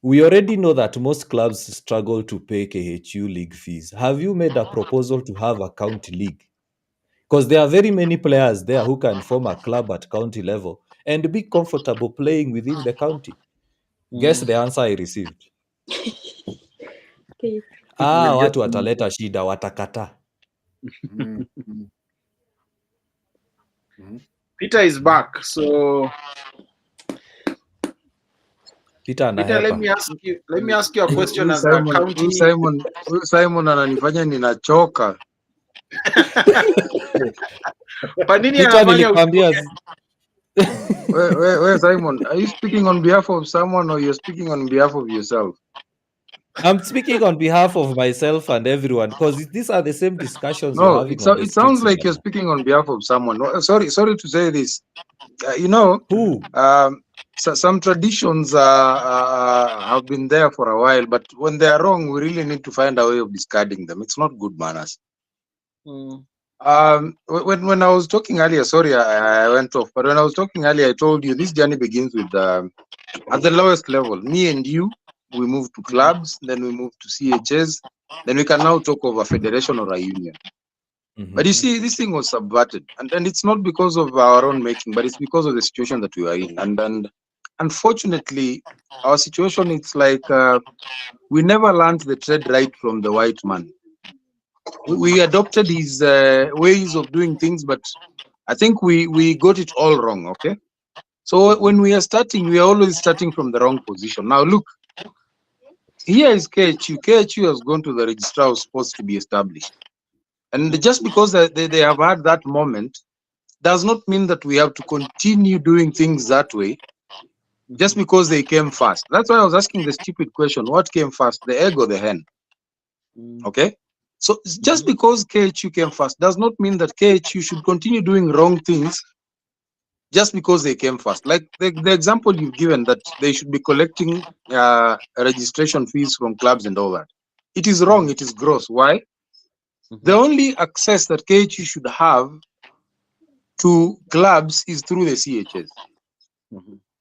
we already know that most clubs struggle to pay KHU league fees. Have you made a proposal to have a county league? Because there are very many players there who can form a club at county level and be comfortable playing within the county. Guess the answer I received. Okay. We'll get Watu wataleta shida, watakata. Peter is back. So Peter Peter, anahepa. let me ask you a question Huyu as a county. Simon ananifanya ninachoka. Kwa nini Peter anafanya nilikwambia Where Simon, are you speaking on behalf of someone or you're speaking on behalf of yourself? I'm speaking on behalf of myself and everyone, because these are the same discussions we're No, having on the it streets. sounds like you're speaking on behalf of someone. Sorry to say this. Who? Some traditions have been there for a while, but when they are wrong, we really need to find a way of discarding them. It's not good manners. When I was talking earlier, sorry, I went off, but when I was talking earlier, I told you this journey begins with at the lowest level. Me and you, we move to clubs, then we move to CHS, then we can now talk of a federation or a union. But you see, this thing was subverted, and it's not because of our own making, but it's because of the situation that we are in. And unfortunately, our situation, it's like we never learned the trade right from the white man. We adopted his ways of doing things, but I think we got it all wrong. Okay, so when we are starting, we are always starting from the wrong position. Now look, here is KHU. KHU has gone to the registrar of sports to be established, and just because they have had that moment does not mean that we have to continue doing things that way just because they came first. That's why I was asking the stupid question: what came first, the egg or the hen? Okay, so just because KHU came first does not mean that KHU should continue doing wrong things just because they came first. Like the example you've given, that they should be collecting registration fees from clubs and all that. It is wrong. It is gross. Why? The only access that KHU should have to clubs is through the CHS.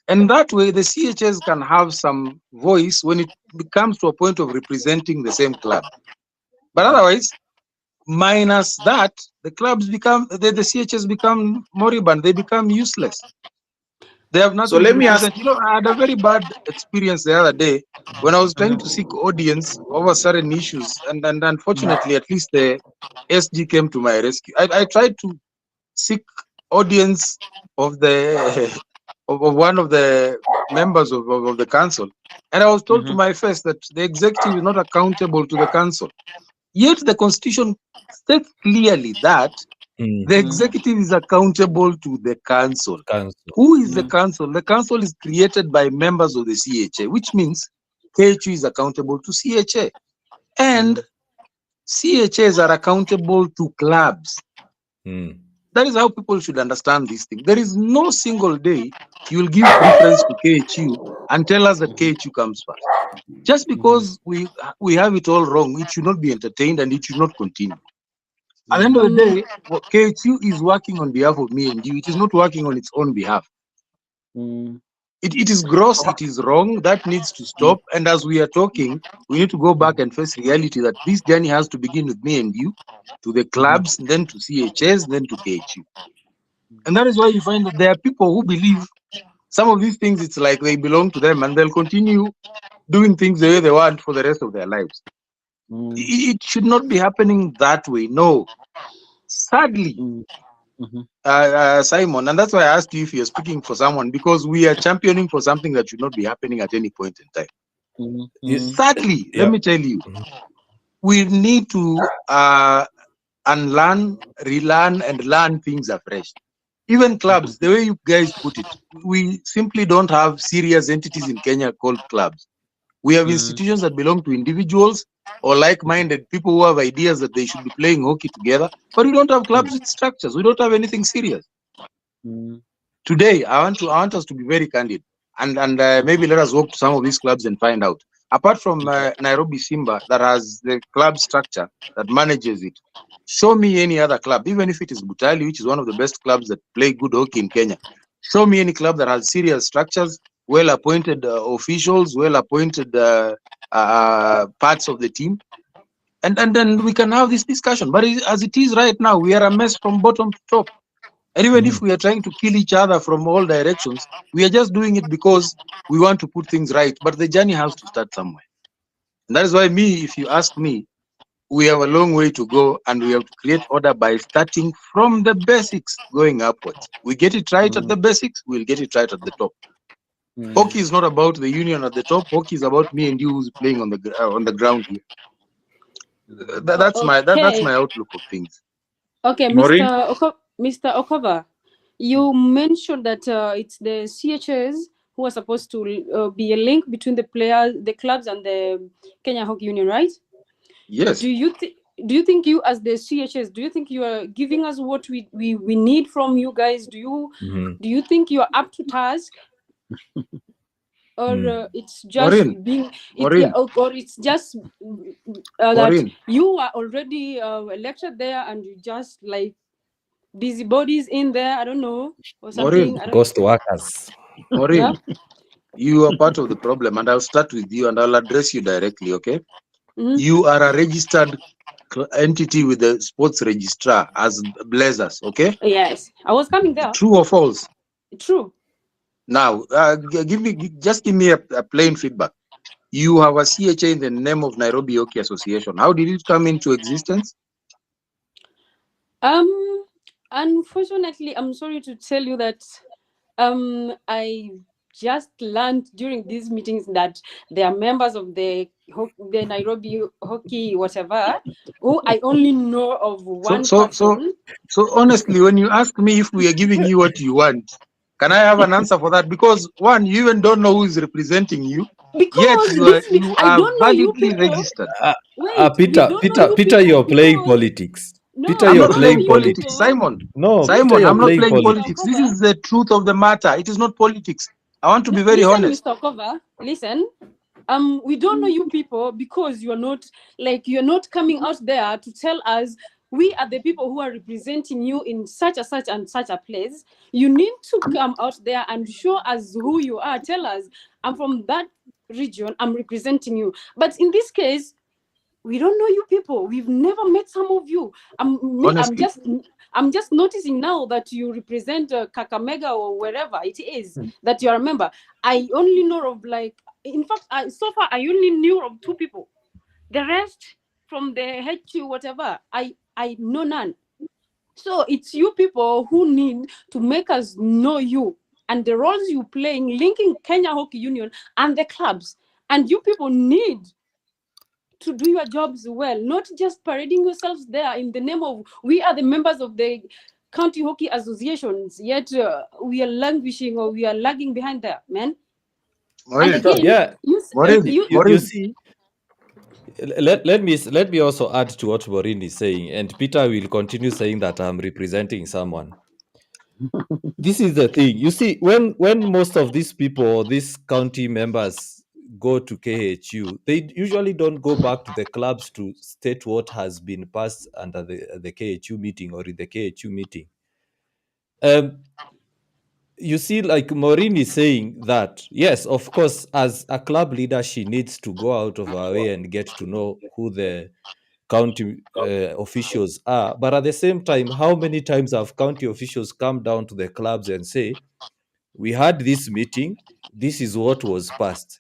And that way, the CHS can have some voice when it comes to a point of representing the same club. But otherwise, minus that, the clubs become, the CHS become moribund, they become useless. They have nothing. So let me ask. I had a very bad experience the other day when I was trying to seek audience over certain issues, and unfortunately, at least the SG came to my rescue. I tried to seek audience of the of one of the members of the council, and I was told to my face that the executive is not accountable to the council. Yet the constitution states clearly that the executive is accountable to the council. Who is the council? The council is created by members of the CHA, which means KHU is accountable to CHA. And CHAs are accountable to clubs. That is how people should understand this thing. There is no single day you will give preference to KHU and tell us that KHU comes first. Just because we have it all wrong, it should not be entertained and it should not continue. At the end of the day, KHU is working on behalf of me and you. It is not working on its own behalf. It is gross, it is wrong, that needs to stop. And as we are talking, we need to go back and face reality that this journey has to begin with me and you, to the clubs, then to CHS, then to KHU. And that is why you find that there are people who believe some of these things, it's like they belong to them and they'll continue doing things the way they want for the rest of their lives. It should not be happening that way. No. Sadly, Simon, and that's why I asked you if you're speaking for someone, because we are championing for something that should not be happening at any point in time. Thirdly, let me tell you, we need to unlearn, relearn, and learn things afresh. Even clubs, the way you guys put it, we simply don't have serious entities in Kenya called clubs. We have institutions that belong to individuals or like-minded people who have ideas that they should be playing hockey together, but we don't have clubs with structures. We don't have anything serious. Today, I want us to be very candid, and maybe let us walk to some of these clubs and find out. Apart from Nairobi Simba, that has the club structure that manages it, show me any other club, even if it is Butali, which is one of the best clubs that play good hockey in Kenya. Show me any club that has serious structures, well-appointed officials, well-appointed parts of the team, and then we can have this discussion. But as it is right now, we are a mess from bottom to top. And even if we are trying to kill each other from all directions, we are just doing it because we want to put things right. But the journey has to start somewhere. And that is why if you ask me, we have a long way to go, and we have to create order by starting from the basics going upwards. We get it right at the basics, we'll get it right at the top. Hockey is not about the union at the top. Hockey is about me and you who's playing on the ground here. That's my outlook of things. Okay, Maureen? Mr. Okova, you mentioned that it's the CHS who are supposed to be a link between the players, the clubs, and the Kenya Hockey Union, right? Yes. Do you think you, as the CHS, do you think you are giving us what we need from you guys? Do you think you are up to task? Or it's just Maureen, being Maureen, or it's just that Maureen, you are already elected there and you just like busybodies in there, I don't know, or something. Maureen, Ghost workers. Maureen, Yeah. you are part of the problem, and I'll start with you and I'll address you directly, okay? Mhm. You are a registered entity with the sports registrar as Blazers, okay? Yes, I was coming there. True or false? True. Now, give me a plain feedback. You have a CHA in the name of Nairobi Hockey Association. How did it come into existence? Unfortunately, I'm sorry to tell you that I just learned during these meetings that they are members of the Nairobi Hockey whatever, who I only know of one person. So honestly, when you ask me if we are giving you what you want, can I have an answer for that? Because one, you even don't know who is representing you, yet Because you I are don't know you validly people. registered. Wait, we Peter, don't know you Peter, people you're playing because politics. no, Peter, I'm we you're not don't know playing playing you politics, people. politics. Simon. No, Peter, Simon, you're I'm not playing playing Mr. politics. politics. This Okova, is the truth of the matter. It is not politics. I want to be very listen, honest. Mr. Okova, listen. We don't know you people because you're not coming out there to tell us we are the people who are representing you in such and such a place. You need to come out there and show us who you are. Tell us, I'm from that region, I'm representing you. But in this case, we don't know you people. We've never met some of you. Honestly, I'm just noticing now that you represent Kakamega or wherever it is that you are a member. I only know of in fact, so far I only knew of 2 people. The rest from the HQ whatever, I know none. So it's you people who need to make us know you and the roles you playing, linking Kenya Hockey Union and the clubs. And you people need to do your jobs well, not just parading yourselves there in the name of we are the members of the county hockey associations, yet we are languishing or we are lagging behind there, man. Maureen, And again, Yeah, you Maureen, see, let me also add to what Maureen is saying, and Peter will continue saying that I'm representing someone. This is the thing. You see, when most of these people, these county members, go to KHU, they usually don't go back to the clubs to state what has been passed under the KHU meeting or in the KHU meeting. You see, like Maureen is saying that, yes, of course, as a club leader, she needs to go out of her way and get to know who the county officials are. But at the same time, how many times have county officials come down to the clubs and say, we had this meeting, this is what was passed?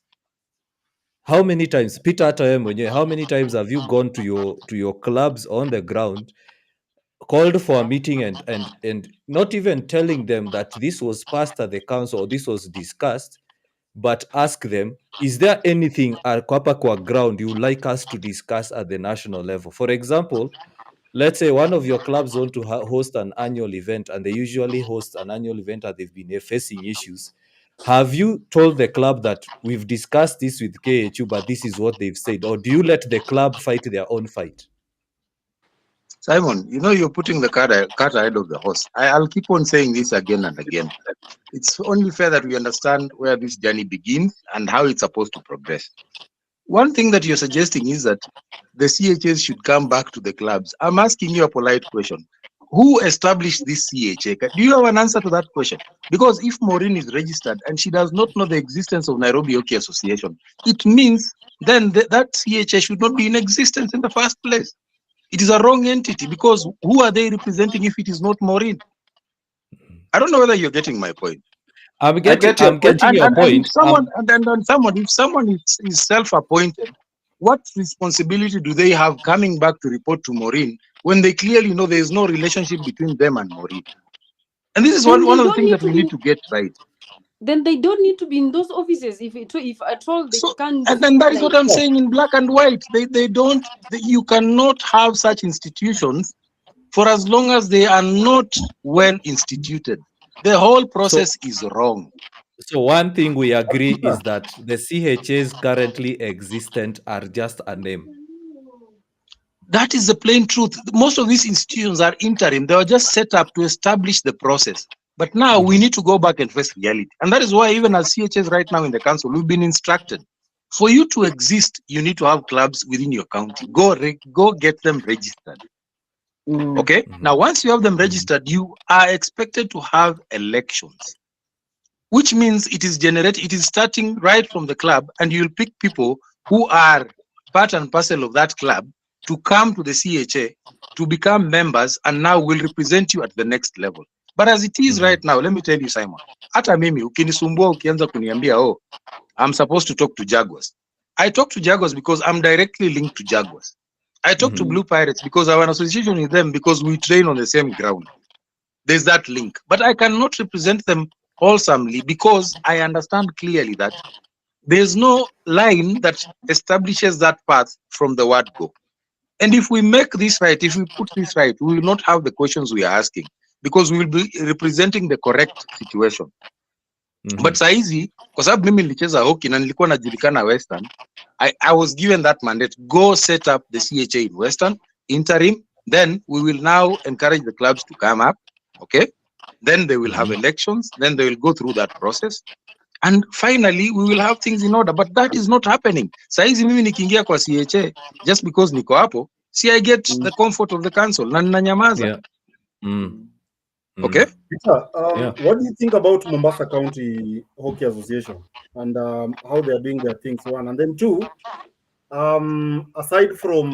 How many times, Peter Ataye, how many times have you gone to your clubs on the ground, called for a meeting and not even telling them that this was passed at the council or this was discussed, but ask them, is there anything at Kwapakwa ground you would like us to discuss at the national level? For example, let's say one of your clubs want to host an annual event, and they usually host an annual event and they've been facing issues. Have you told the club that we've discussed this with KHU, but this is what they've said? Or do you let the club fight their own fight? Simon, you know, you're putting the cart ahead of the horse. I'll keep on saying this again and again. It's only fair that we understand where this journey begins and how it's supposed to progress. One thing that you're suggesting is that the CHAs should come back to the clubs. I'm asking you a polite question. Who established this CHA? Do you have an answer to that question? Because if Maureen is registered and she does not know the existence of Nairobi Hockey Association, it means then that CHA should not be in existence in the first place. It is a wrong entity, because who are they representing if it is not Maureen? I don't know whether you're getting my point. I'm getting your point. If someone is self-appointed, what responsibility do they have coming back to report to Maureen when they clearly know there is no relationship between them and Maureen? And this is one of the things that we need to get right. Then they don't need to be in those offices if at all they can't. And then that is what I'm saying in black and white. You cannot have such institutions for as long as they are not well instituted. The whole process is wrong. So one thing we agree is that the CHAs currently existent are just a name. That is the plain truth. Most of these institutions are interim. They were just set up to establish the process. But now we need to go back and face reality. And that is why even as CHAs right now in the council, we've been instructed, for you to exist, you need to have clubs within your county. Go get them registered. Okay? Now, once you have them registered, you are expected to have elections, which means it is starting right from the club, and you'll pick people who are part and parcel of that club to come to the CHA to become members, and now will represent you at the next level. But as it is right now, let me tell you, Simon, hata mimi ukinisumbua ukianza kuniambia, oh, I'm supposed to talk to Jaguars. I talk to Jaguars because I'm directly linked to Jaguars. I talk to Blue Pirates because I have an association with them, because we train on the same ground. There's that link. But I cannot represent them wholesomely, because I understand clearly that there's no line that establishes that path from the word go. And if we make this right, if we put this right, we will not have the questions we are asking, because we will be representing the correct situation. But saizi, kwa sababu mimi nilicheza hockey na nilikuwa najulikana Western, I was given that mandate, go set up the CHA in Western, interim, then we will now encourage the clubs to come up, okay? Then they will have elections, then they will go through that process, and finally we will have things in order. But that is not happening. Saizi mimi nikiingia kwa CHA, just because niko hapo, see, I get the comfort of the council, na ninanyamaza. Okay. Peter, what do you think about Mombasa County Hockey Association and how they are doing their things? One, and then two, aside from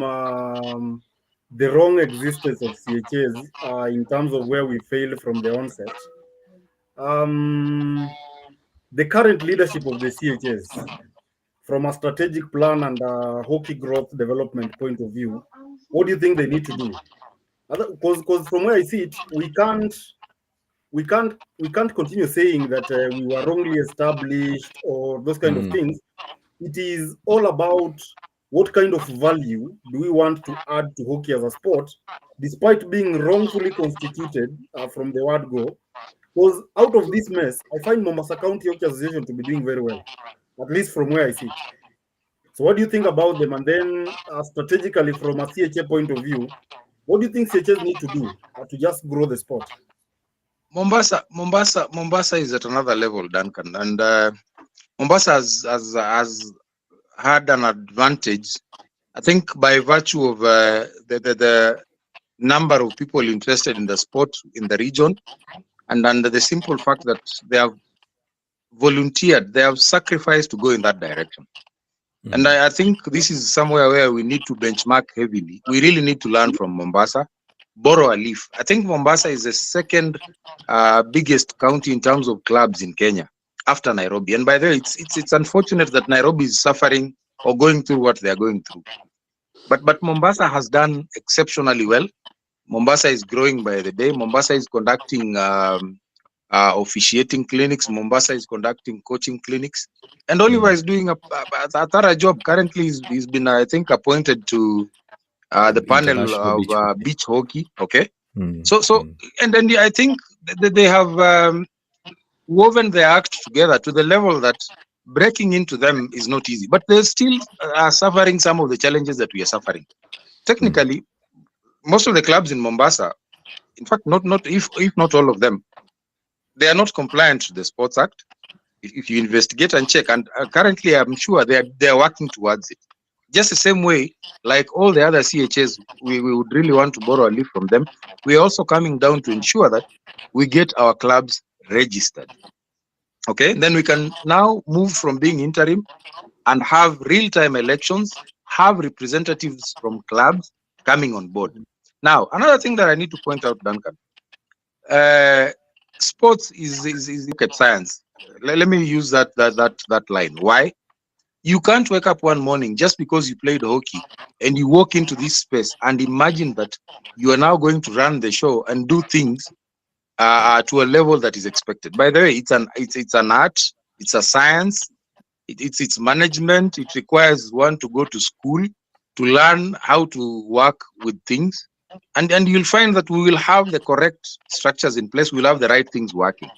the wrong existence of CHAs in terms of where we failed from the onset, the current leadership of the CHAs, from a strategic plan and hockey growth development point of view, what do you think they need to do? Because from where I see it, we can't continue saying that we were wrongly established or those kind of things. It is all about what kind of value do we want to add to hockey as a sport, despite being wrongfully constituted from the word go. Because out of this mess, I find Mombasa County Hockey Association to be doing very well, at least from where I see it. So what do you think about them? And then strategically, from a CHA point of view, what do you think CHAs need to do to just grow the sport? Mombasa is at another level, Duncan, and Mombasa has had an advantage, I think, by virtue of the number of people interested in the sport in the region, and under the simple fact that they have volunteered, they have sacrificed to go in that direction. And I think this is somewhere where we need to benchmark heavily. We really need to learn from Mombasa, borrow a leaf. I think Mombasa is the second biggest county in terms of clubs in Kenya, after Nairobi. And by the way, it's unfortunate that Nairobi is suffering or going through what they are going through. But Mombasa has done exceptionally well. Mombasa is growing by the day. Mombasa is conducting officiating clinics. Mombasa is conducting coaching clinics. And Oliver is doing a thorough job. Currently, he's been, I think, appointed to the panel International of beach hockey. Okay. Mm, So, and then I think they have woven the act together to the level that breaking into them is not easy. But they still are suffering some of the challenges that we are suffering. Technically, most of the clubs in Mombasa, in fact, not if not all of them, they are not compliant to the Sports Act. If you investigate and check, and currently I'm sure they are working towards it. Just the same way, like all the other CHAs, we would really want to borrow a leaf from them. We are also coming down to ensure that we get our clubs registered. Okay, then we can now move from being interim and have real-time elections, have representatives from clubs coming on board. Now, another thing that I need to point out, Duncan, sports is rocket science. Let me use that line. Why? You can't wake up one morning just because you played hockey and you walk into this space and imagine that you are now going to run the show and do things to a level that is expected. By the way, it's an art, it's a science, it's management. It requires one to go to school to learn how to work with things, and you'll find that we will have the correct structures in place. We'll have the right things working.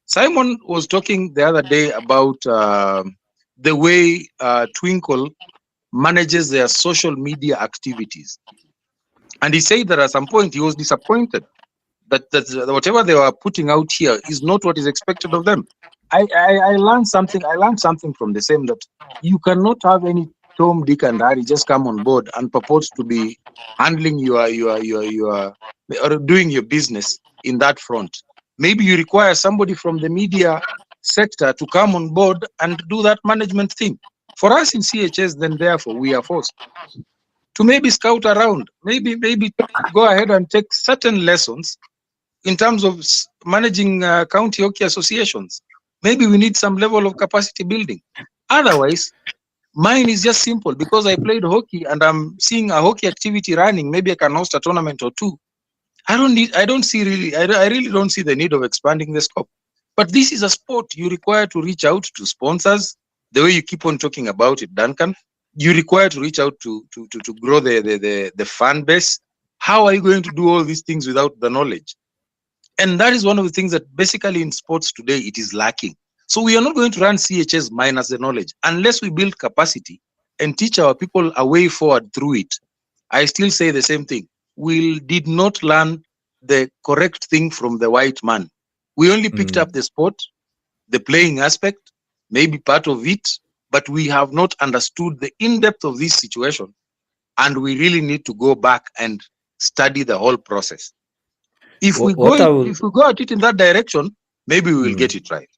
Simon was talking the other day about the way Twinkle manages their social media activities, and he said that at some point he was disappointed that whatever they were putting out here is not what is expected of them. I learned something. I learned something from the same, that you cannot have any Tom, Dick, and Harry just come on board and purport to be handling your or doing your business in that front. Maybe you require somebody from the media sector to come on board and do that management thing. For us in CHS, then therefore we are forced to maybe scout around, maybe go ahead and take certain lessons in terms of managing county hockey associations. Maybe we need some level of capacity building. Otherwise, mine is just simple. Because I played hockey and I'm seeing a hockey activity running, maybe I can host a tournament or two. I really don't see the need of expanding the scope. But this is a sport. You require to reach out to sponsors, the way you keep on talking about it, Duncan. You require to reach out to grow the fan base. How are you going to do all these things without the knowledge? And that is one of the things that basically in sports today, it is lacking. So we are not going to run CHS minus the knowledge unless we build capacity and teach our people a way forward through it. I still say the same thing. We did not learn the correct thing from the white man. We only picked up the sport, the playing aspect, maybe part of it, but we have not understood the in-depth of this situation. And we really need to go back and study the whole process. If we go at it in that direction, maybe we will get it right.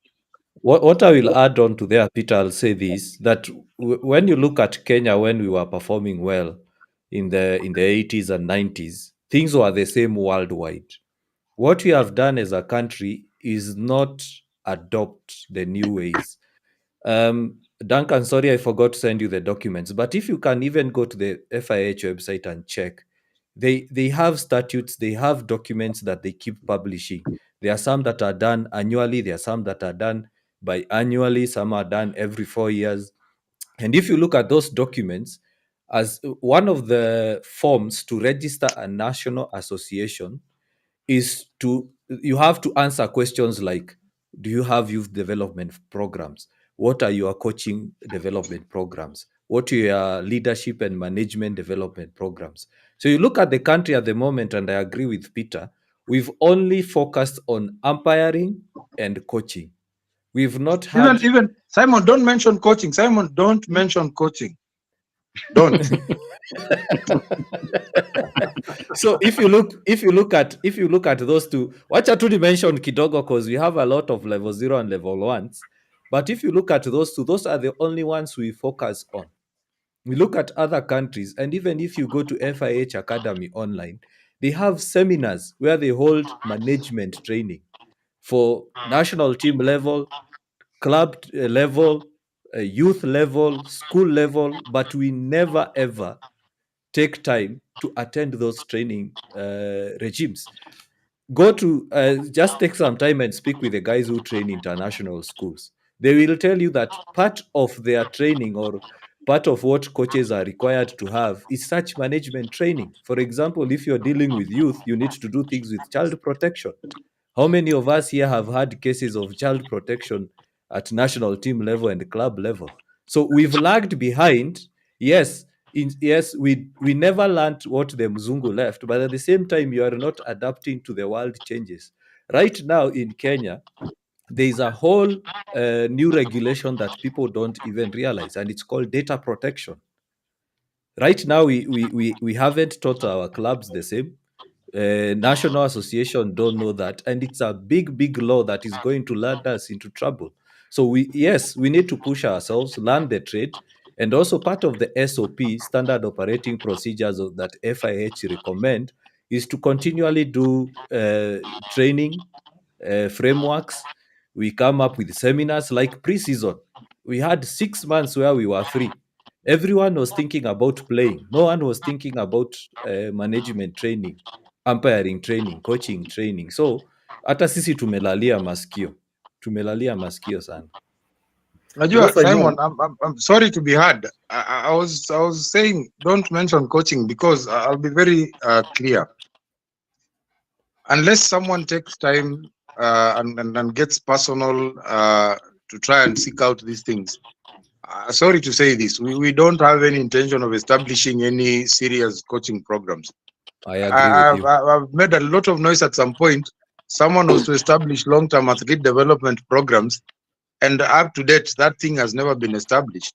What I will add on to there, Peter, I'll say this, that when you look at Kenya when we were performing well in the 80s and 90s, things were the same worldwide. What we have done as a country is not adopt the new ways. Duncan, sorry, I forgot to send you the documents, but if you can even go to the FIH website and check, they have statutes, they have documents that they keep publishing. There are some that are done annually, there are some that are done biannually, some are done every 4 years. And if you look at those documents, as one of the forms to register a national association is you have to answer questions like, do you have youth development programs? What are your coaching development programs? What are your leadership and management development programs? So you look at the country at the moment, and I agree with Peter, we've only focused on umpiring and coaching. We've not had even Simon, don't mention coaching. Simon, don't mention coaching. Don't. So if you look at those two, wacha tu mention kidogo, because we have a lot of level 0 and level 1s. But if you look at those two, those are the only ones we focus on. We look at other countries, and even if you go to FIH Academy online, they have seminars where they hold management training for national team level, club level, youth level, school level, but we never ever take time to attend those training regimes. go to just take some time and speak with the guys who train international schools. They will tell you that part of their training, or part of what coaches are required to have, is such management training. For example, if you're dealing with youth, you need to do things with child protection. How many of us here have had cases of child protection at national team level and club level? So we've lagged behind. Yes, yes, we never learned what the Mzungu left, but at the same time, you are not adapting to the world changes. Right now in Kenya, there is a whole new regulation that people don't even realize, and it's called data protection. Right now, we haven't taught our clubs the same. National association don't know that, and it's a big law that is going to land us into trouble. So we need to push ourselves, learn the trade, and also part of the SOP, standard operating procedures, that FIH recommend, is to continually do training frameworks. We come up with seminars like pre-season. We had 6 months where we were free. Everyone was thinking about playing. No one was thinking about management training, umpiring training, coaching training. So hata sisi tumelalia maskio sana. Najua, Simon, I'm sorry to be hard. I was saying don't mention coaching because I'll be very clear. Unless someone takes time and gets personal to try and seek out these things. Sorry to say this, we don't have any intention of establishing any serious coaching programs. I agree with you. I've made a lot of noise at some point. Someone was to establish long-term athlete development programs, and up to date, that thing has never been established.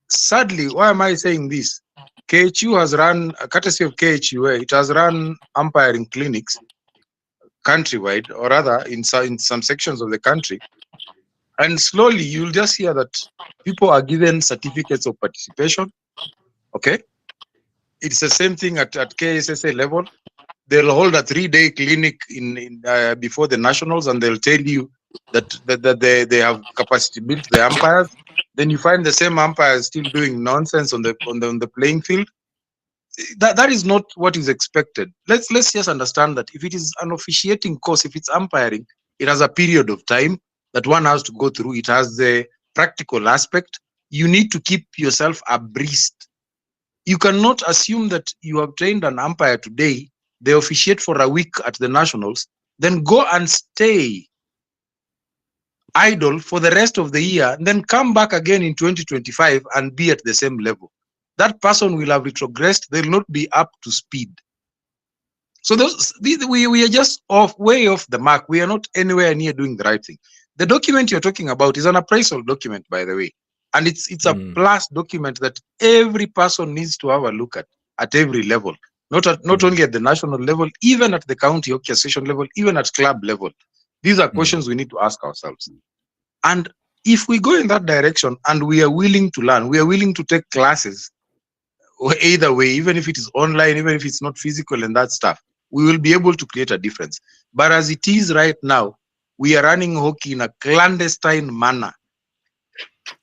Sadly, why am I saying this? KHU has run, courtesy of KHU, it has run umpiring clinics countrywide, or rather in some sections of the country. And slowly you'll just hear that people are given certificates of participation. Okay. It's the same thing at KSSA level. They'll hold a 3-day clinic in before the nationals, and they'll tell you that they have capacity built the umpires. Then you find the same umpires still doing nonsense on the playing field. That is not what is expected. Let's just understand that if it is an officiating course, if it's umpiring, it has a period of time that one has to go through. It has the practical aspect. You need to keep yourself abreast. You cannot assume that you have trained an umpire today, they officiate for a week at the nationals, then go and stay idle for the rest of the year, and then come back again in 2025 and be at the same level. That person will have retrogressed. They will not be up to speed. So we are just way off the mark. We are not anywhere near doing the right thing. The document you're talking about is an appraisal document, by the way. And it's a plus document that every person needs to have a look at every level. Not only at the national level, even at the county hockey association level, even at club level. These are questions we need to ask ourselves. And if we go in that direction and we are willing to learn, we are willing to take classes, or either way, even if it is online, even if it's not physical and that stuff, we will be able to create a difference. But as it is right now, we are running hockey in a clandestine manner.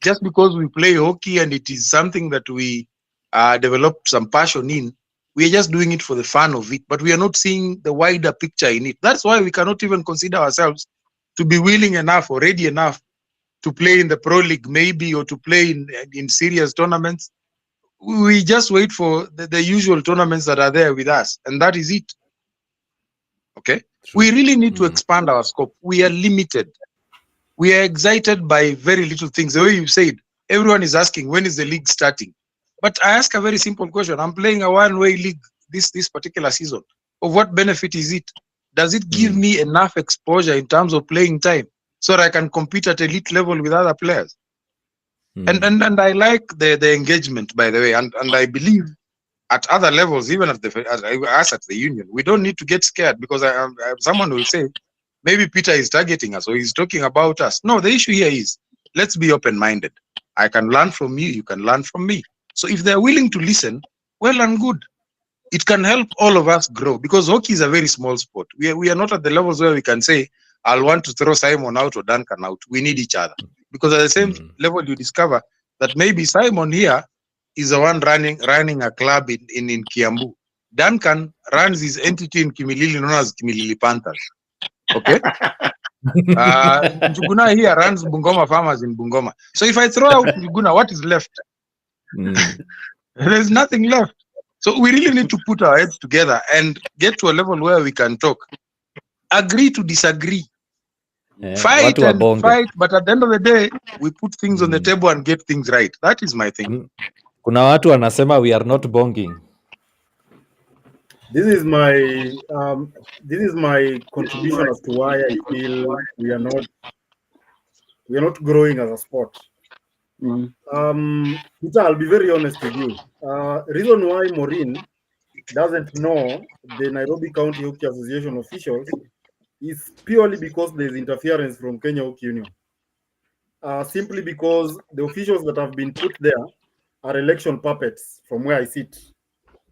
Just because we play hockey and it is something that we developed some passion in, we are just doing it for the fun of it, but we are not seeing the wider picture in it. That's why we cannot even consider ourselves to be willing enough or ready enough to play in the Pro League maybe, or to play in serious tournaments. We just wait for the usual tournaments that are there with us, and that is it. Okay. True. We really need to expand our scope. We are limited. We are excited by very little things. The way you said, everyone is asking, when is the league starting? But I ask a very simple question. I'm playing a one-way league this particular season. Of what benefit is it? Does it give me enough exposure in terms of playing time so that I can compete at elite level with other players? And I like the engagement, by the way, and I believe at other levels, even at us at the union, we don't need to get scared, because someone will say, maybe Peter is targeting us or he's talking about us. No, the issue here is, let's be open-minded. I can learn from you, you can learn from me. So if they're willing to listen, well and good. It can help all of us grow, because hockey is a very small sport. We are not at the levels where we can say, I'll want to throw Simon out or Duncan out. We need each other. Because at the same level, you discover that maybe Simon here is the one running a club in Kiambu. Duncan runs his entity in Kimilili known as Kimilili Panthers. Okay. Njuguna here runs Bungoma Farmers in Bungoma. So if I throw out Njuguna, what is left? There's nothing left. So we really need to put our heads together and get to a level where we can talk. Agree to disagree. Fight and fight, but at the end of the day, we put things on the table and get things right. That is my thing. Kuna watu wanasema we are not bonging. This is my contribution as to why I feel we are not growing as a sport. Peter, I'll be very honest with you. Reason why Maureen doesn't know the Nairobi County Hockey Association officials is purely because there's interference from Kenya Hockey Union. Simply because the officials that have been put there are election puppets from where I sit.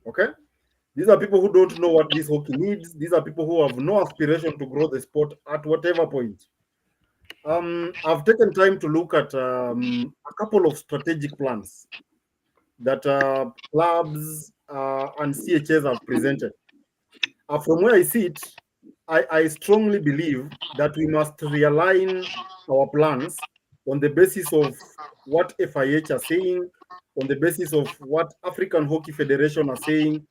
Okay? These are people who don't know what this hockey needs. These are people who have no aspiration to grow the sport at whatever point. I've taken time to look at a couple of strategic plans that clubs and CHS have presented. From where I sit, I strongly believe that we must realign our plans on the basis of what FIH are saying, on the basis of what African Hockey Federation are saying,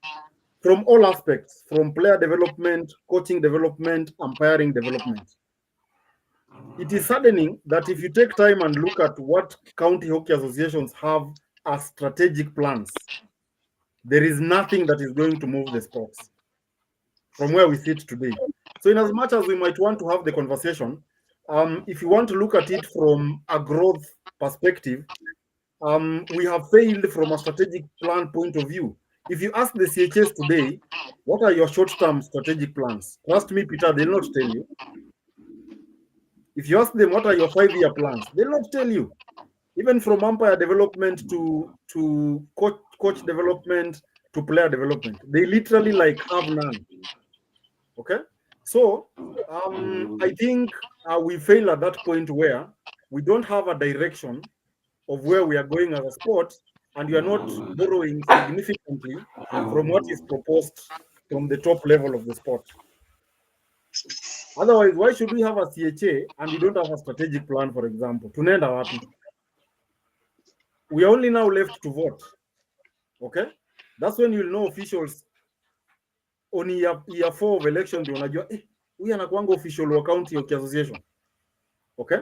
from all aspects, from player development, coaching development, umpiring development. It is saddening that if you take time and look at what county hockey associations have as strategic plans, there is nothing that is going to move the sports from where we sit today. So in as much as we might want to have the conversation, if you want to look at it from a growth perspective, we have failed from a strategic plan point of view. If you ask the CHS today, what are your short-term strategic plans? Trust me, Peter, they'll not tell you. If you ask them, what are your 5-year plans? They'll not tell you. Even from umpire development to coach development to player development, they literally have none. Okay? So, I think we fail at that point where we don't have a direction of where we are going as a sport, and you are not borrowing significantly from what is proposed from the top level of the sport. Otherwise, why should we have a CHA and we don't have a strategic plan, for example? Tunaenda wapi? We are only now left to vote. Okay? That's when you'll know officials on year 4 of election, ndio unajua huyu anakuanga official wa county hockey association. Okay?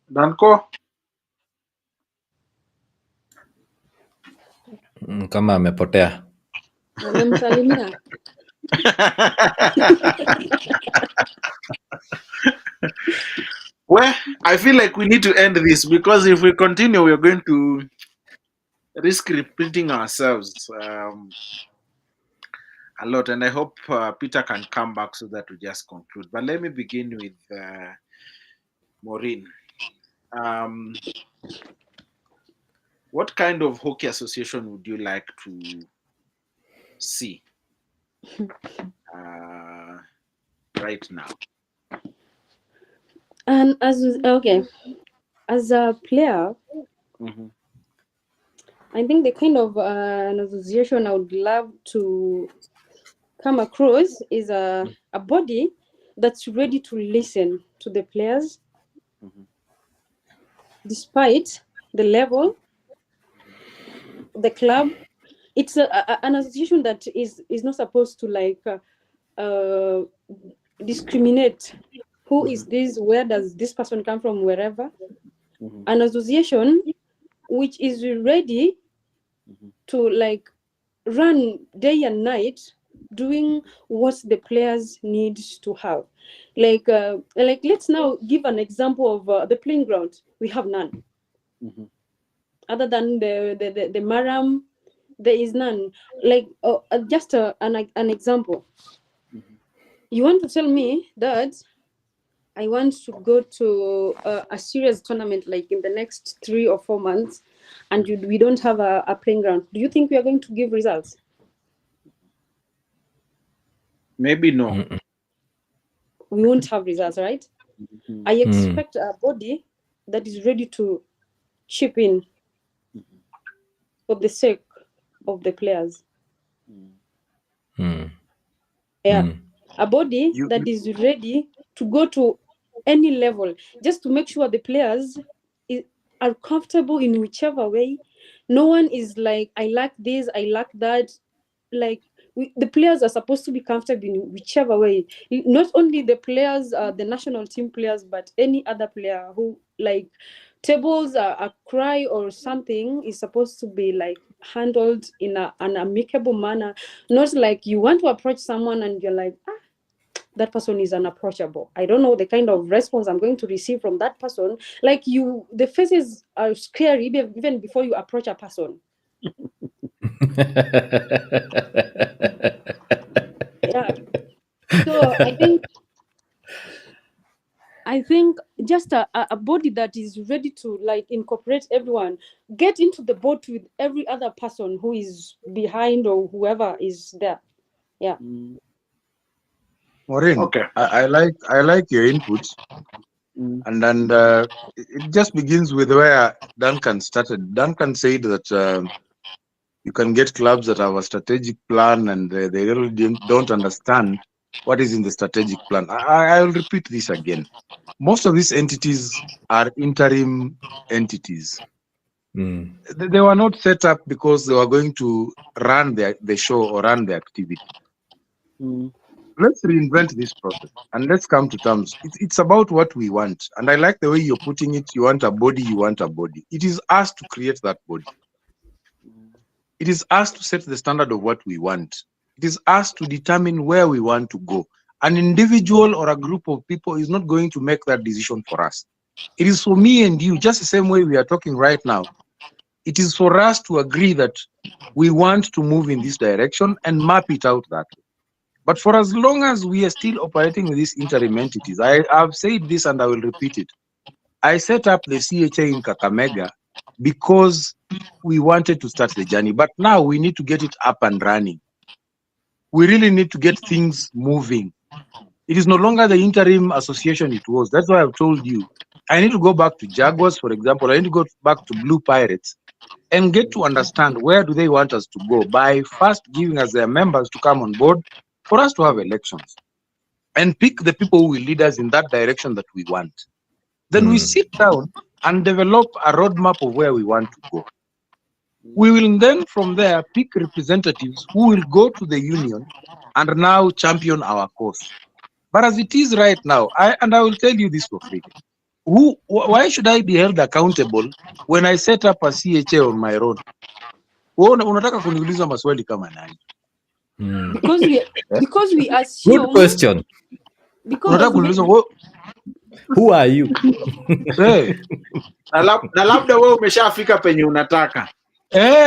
Danko? Kama amepotea. Nimemsalimia. Well, I feel like we need to end this because if we continue, we're going to risk repeating ourselves a lot. And I hope Peter can come back so that we just conclude. But let me begin with Maureen. What kind of hockey association would you like to see right now? And as a player, I think the kind of an association I would love to come across is a body that's ready to listen to the players, despite the level, the club. It's an association that is not supposed to discriminate. Who is this? Where does this person come from? Wherever. An association which is ready to run day and night doing what the players need to have. Let's now give an example of the playing ground. We have none. Other than the Maram, there is none. Just an example. You want to tell me that I want to go to a serious tournament in the next 3 or 4 months, and we don't have a playing ground. Do you think we are going to give results? Maybe no. We won't have results, right? I expect a body that is ready to chip in. for the sake of the players. Mm. Yeah, Mm. a body You, that is ready to go to any level just to make sure the players are comfortable in whichever way. No one is like, I like this, I like that. Like, the players are supposed to be comfortable in whichever way. Not only the players, the national team players, but any other player who, like, tables a cry or something is supposed to be like handled in an amicable manner. Not like you want to approach someone and you're like, that person is unapproachable. I don't know the kind of response I'm going to receive from that person. Like, the faces are scary even before you approach a person. Yeah. So I think just a body that is ready to like incorporate everyone, get into the boat with every other person who is behind or whoever is there. Yeah. Maureen, Okay. I like your input, and it just begins with where Duncan started. Duncan said that you can get clubs that have a strategic plan and they really don't understand what is in the strategic plan. I'll repeat this again. Most of these entities are interim entities. Mm. They were not set up because they were going to run the show or run the activity. Let's reinvent this process and let's come to terms. It's about what we want. And I like the way you're putting it. You want a body, you want a body. It is us to create that body. It is us to set the standard of what we want. It is us to determine where we want to go. An individual or a group of people is not going to make that decision for us. It is for me and you, just the same way we are talking right now. It is for us to agree that we want to move in this direction and map it out that way. But for as long as we are still operating with these interim entities, I have said this and I will repeat it. I set up the CHA in Kakamega because we wanted to start the journey, but now we need to get it up and running. We really need to get things moving. It is no longer the interim association it was. That's why I've told you. I need to go back to Jaguars, for example. I need to go back to Blue Pirates and get to understand where do they want us to go by first giving us their members to come on board for us to have elections and pick the people who will lead us in that direction that we want. Then we sit down and develop a roadmap of where we want to go. We will then from there pick representatives who will go to the union and now champion our cause. But as it is right now, I will tell you this for free. Why should I be held accountable when I set up a CHA on my own? Unataka kuniuliza maswali kama nani? Because we assume. Good question. Unataka kuniuliza who are you? Na labda wewe umeshafika penye unataka.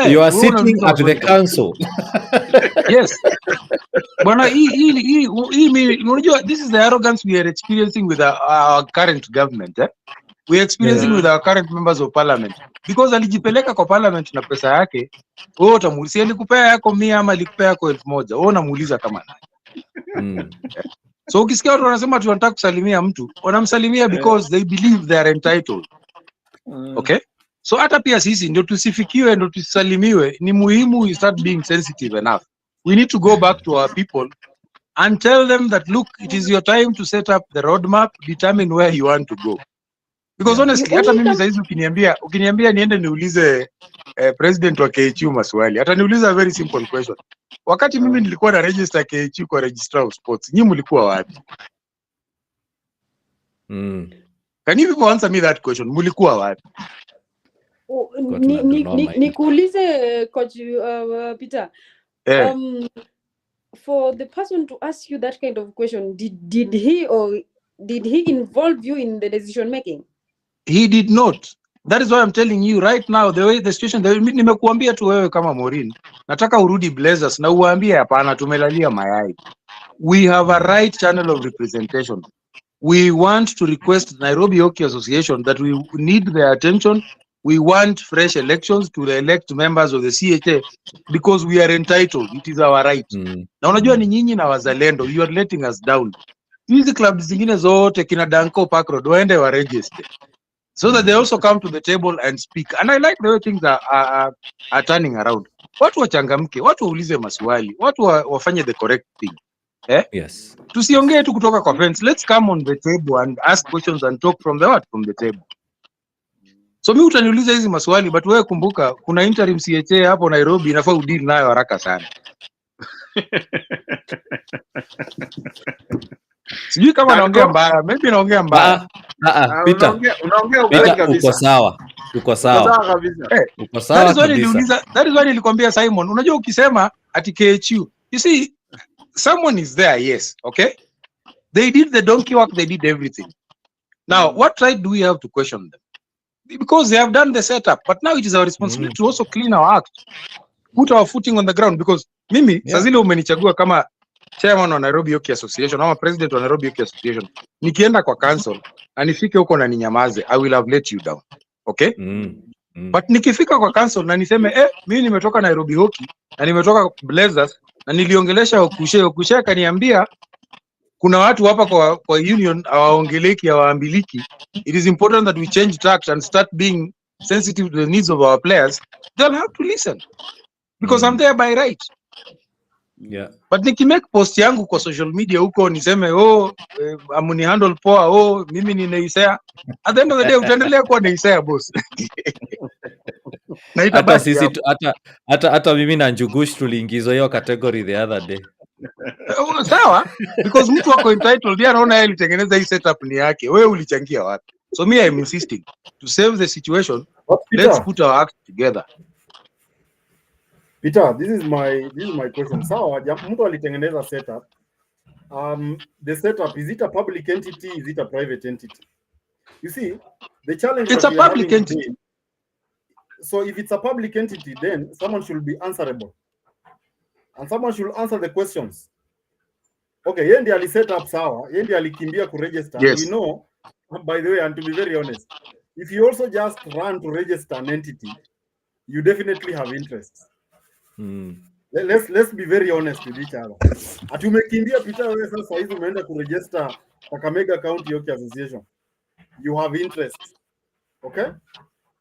You are sitting at the council. Yes. Bwana, unajua, this is the arrogance we are experiencing with our current government. We are experiencing with our current members of parliament. Because alijipeleka kwa parliament na pesa yake, wewe utamuulizia alikupea yako 100 ama alikupea yako 1000. Wewe unamuuliza kama nani? So ukisikia watu wanasema tunataka kusalimia mtu, wanamsalimia because they believe they are entitled. Okay? So hata pia sisi ndio tusifikiwe ndio tusalimiwe, ni muhimu we start being sensitive enough. We need to go back to our people and tell them that look, it is your time to set up the roadmap, determine where you want to go. Because honestly, hata mimi saizi ukiniambia niende niulize president wa KHU maswali, hata niuliza a very simple question. Wakati mimi nilikuwa na register KHU kwa registrar of sports, nyinyi mlikuwa wapi? Can you people answer me that question? Mlikuwa wapi? Nikuulize coach Peter. For the person to ask you that kind of question, did he involve you in the decision making? He did not. That is why I'm telling you right now, the way the situation, nimekuambia tu wewe kama Maureen, nataka urudi Blazers na uambie hapana, tumelalia mayai. We have a right channel of representation. We want to request Nairobi Hockey Association that we need their attention. We want fresh elections to elect members of the CHA because we are entitled. It is our right. Na unajua ni nyinyi na wazalendo, you are letting us down. Hizi clubs zingine zote kina Danko Park Road waende wa register. so that they also come to the table and speak. And I like the way things are turning around. Watu wachangamke, watu waulize maswali, watu wafanye the correct thing. Yes. Tusiongee tu kutoka kwa fence. Let's come on the table and ask questions and talk from the table. So mimi utaniuliza hizi maswali, but wewe kumbuka kuna interim CHA hapo Nairobi, inafaa udeal nayo haraka sana. Sijui kama naongea mbaya, maybe naongea mbaya. Peter, unaongea ukweli kabisa. Uko sawa kabisa. Uko sawa kabisa. That is why nilikwambia Simon, unajua ukisema ati KHU, you see someone is there, yes, okay? They did the donkey work, they did everything. Now, what right do we have to question them? Because they have done the setup, but now it is our responsibility to also clean our act, put our footing on the ground, because mimi sazile umenichagua kama chairman wa Nairobi Hockey Association ama president wa Nairobi Hockey Association, nikienda kwa council na nifike huko na ninyamaze, I will have let you down, okay? But nikifika kwa council na niseme mimi nimetoka Nairobi Hockey na nimetoka Blazers na niliongelesha Okushe akaniambia kuna watu hapa kwa union hawaongeleki, hawaambiliki. It is important that we change tact and start being sensitive to the needs of our players. They'll have to listen because I'm there by right. Yeah. But nikimake post yangu kwa social media huko niseme amuni handle poa, mimi ni neisea, at the end of the day utaendelea kuwa neisea boss. Hata sisi hata mimi na Njugush tuliingizwa hiyo category the other day. Sawa, because mtu wako entitled, yeye anaona yeye alitengeneza hii setup ni yake, wewe ulichangia wapi? So me I'm insisting to save the situation. Let's put our act together. Peter, this is my question. Sawa, mtu alitengeneza setup. The setup, is it a public entity? Is it a private entity? You see, the challenge. It's a public entity. Today, so if it's a public entity, then someone should be answerable. And someone should answer the questions. Okay, yeye ndiye aliset up sawa, yeye ndiye alikimbia ku register. Yes. We know, by the way, and to be very honest, if you also just run to register an entity, you definitely have interests. Let's be very honest with each other. Ati umekimbia Peter wewe sasa hizi umeenda ku register Kakamega County Hockey Association. You have interests. Okay?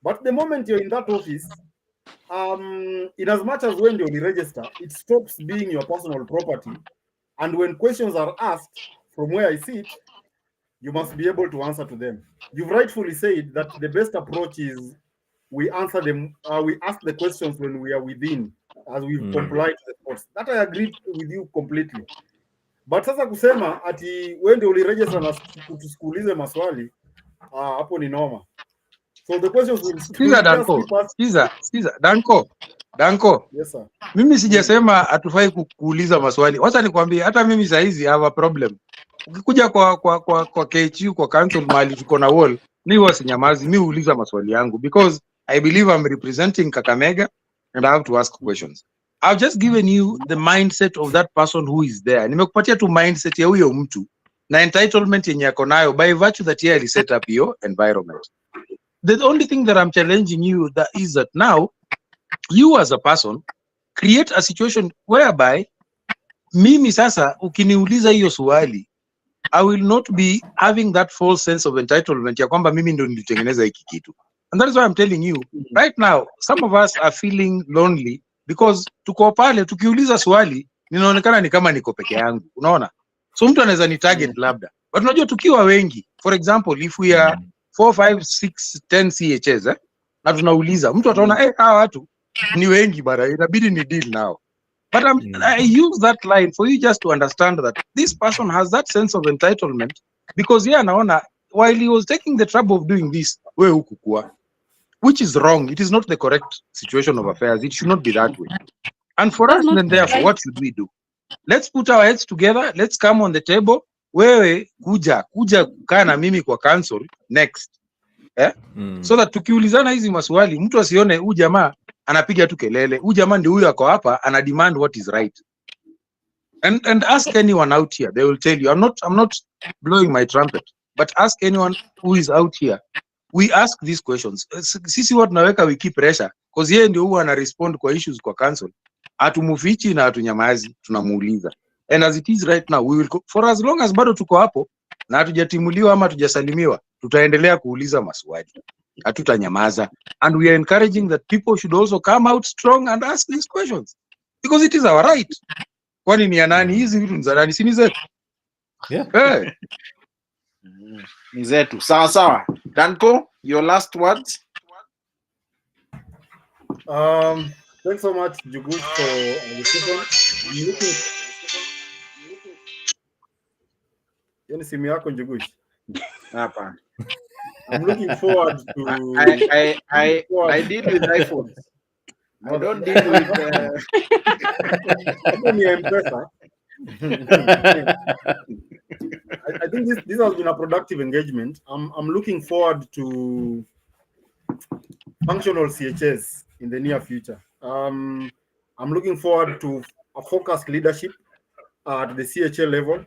But the moment you're in that office, in as much as when you register, it stops being your personal property. And when questions are asked from where I sit, you must be able to answer to them. You've rightfully said that the best approach is we answer them, we ask the questions when we are within, as we've complied to the courts. That I agree with you completely. But sasa kusema ati wewe ndio uliregister na tukuulize maswali, hapo ni noma. So the questions will Danko. Yes sir. Mimi sijasema hatufai kuuliza maswali. Wacha nikwambie hata mimi saa hizi have a problem. Ukikuja kwa KHU kwa council mali tuko na wall, mimi wasinyamazi, mimi uuliza maswali yangu because I believe I'm representing Kakamega and I have to ask questions. I've just given you the mindset of that person who is there. Nimekupatia tu mindset ya huyo mtu na entitlement yenye yako nayo by virtue that he ali set up your environment. The only thing that I'm challenging you is that now you as a person create a situation whereby mimi sasa ukiniuliza hiyo swali I will not be having that false sense of entitlement ya kwamba mimi ndo nilitengeneza hiki kitu. And that is why I'm telling you right now some of us are feeling lonely because tuko pale tukiuliza swali ninaonekana ni kama niko peke yangu, unaona? So mtu anaweza ni target labda, but unajua tukiwa wengi, for example if we are 4, 5, 6, 10 CHS na tunauliza mtu ataona hawa watu ni wengi bana, inabidi ni deal now. But I use that line for you just to understand that this person has that sense of entitlement because yeye anaona while he was taking the trouble of doing this, wewe hukukua, which is wrong. It is not the correct situation of affairs. It should not be that way. And for us then therefore, what should we do? Let's put our heads together. Let's come on the table. Wewe kuja kukaa na mimi kwa council next. So that tukiulizana hizi maswali mtu asione huyu jamaa anapiga tu kelele, huyu jamaa ndio huyu ako hapa ana demand what is right. And ask anyone out here, they will tell you. I'm not blowing my trumpet, but ask anyone who is out here. We ask these questions. Sisi watu naweka we keep pressure because yeye ndio huwa ana respond kwa issues kwa council. Hatumufichi na hatunyamazi, tunamuuliza. And as it is right now, we will for as long as bado tuko hapo na hatujatimuliwa ama hatujasalimiwa, tutaendelea kuuliza maswali, hatutanyamaza, and we are encouraging that people should also come out strong and ask these questions because it is our right. Kwani ni ya nani hizi vitu? Ni za nani? Si ni zetu? Yeah. Ni zetu. Sawa sawa. Danko, your last words. Thanks so much, Jugush, for the session. Yani simu yako Jugush. Hapa. I'm looking forward to. I deal with iPhones. I don't deal with. I think this has been a productive engagement. I'm looking forward to functional CHS in the near future. I'm looking forward to a focused leadership at the CHA level.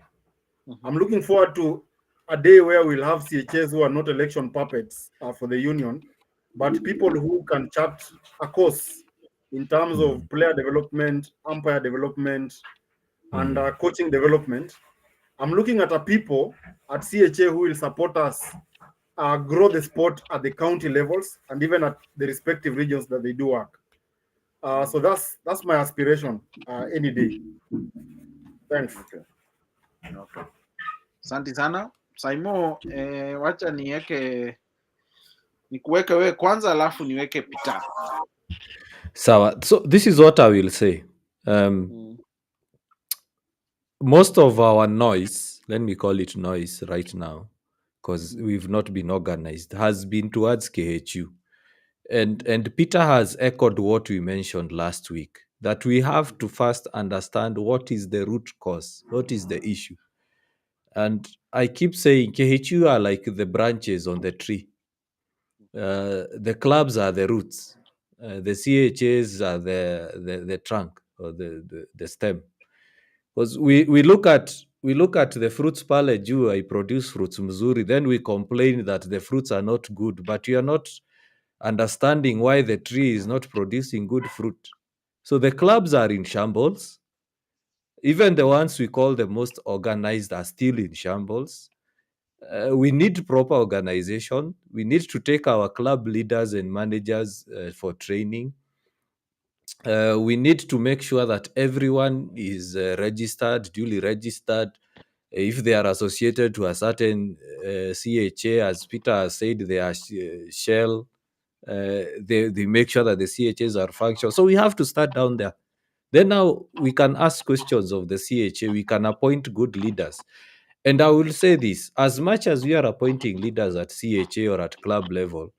I'm looking forward to a day where we'll have CHS who are not election puppets for the union, but people who can chart a course in terms of player development, umpire development, and coaching development. I'm looking at a people at CHA who will support us grow the sport at the county levels and even at the respective regions that they do work. So that's my aspiration any day. Thanks. Okay. Asante sana. Saimo, wacha nikuweke wewe kwanza alafu niweke Peter. So this is what I will say. Most of our noise, let me call it noise right now, because we've not been organized, has been towards KHU. And Peter has echoed what we mentioned last week, that we have to first understand what is the root cause, what is the issue. And I keep saying KHU are like the branches on the tree. The clubs are the roots. The CHAs are the trunk or the stem. Because we look at the fruits pale juu, I produce fruits mzuri, then we complain that the fruits are not good, but you are not understanding why the tree is not producing good fruit. So the clubs are in shambles. Even the ones we call the most organized are still in shambles. We need proper organization. We need to take our club leaders and managers for training. We need to make sure that everyone is duly registered. If they are associated to a certain CHA, as Peter has said, they are shell. They make sure that the CHAs are functional. So we have to start down there. Then now we can ask questions of the CHA. We can appoint good leaders. And I will say this, as much as we are appointing leaders at CHA or at club level,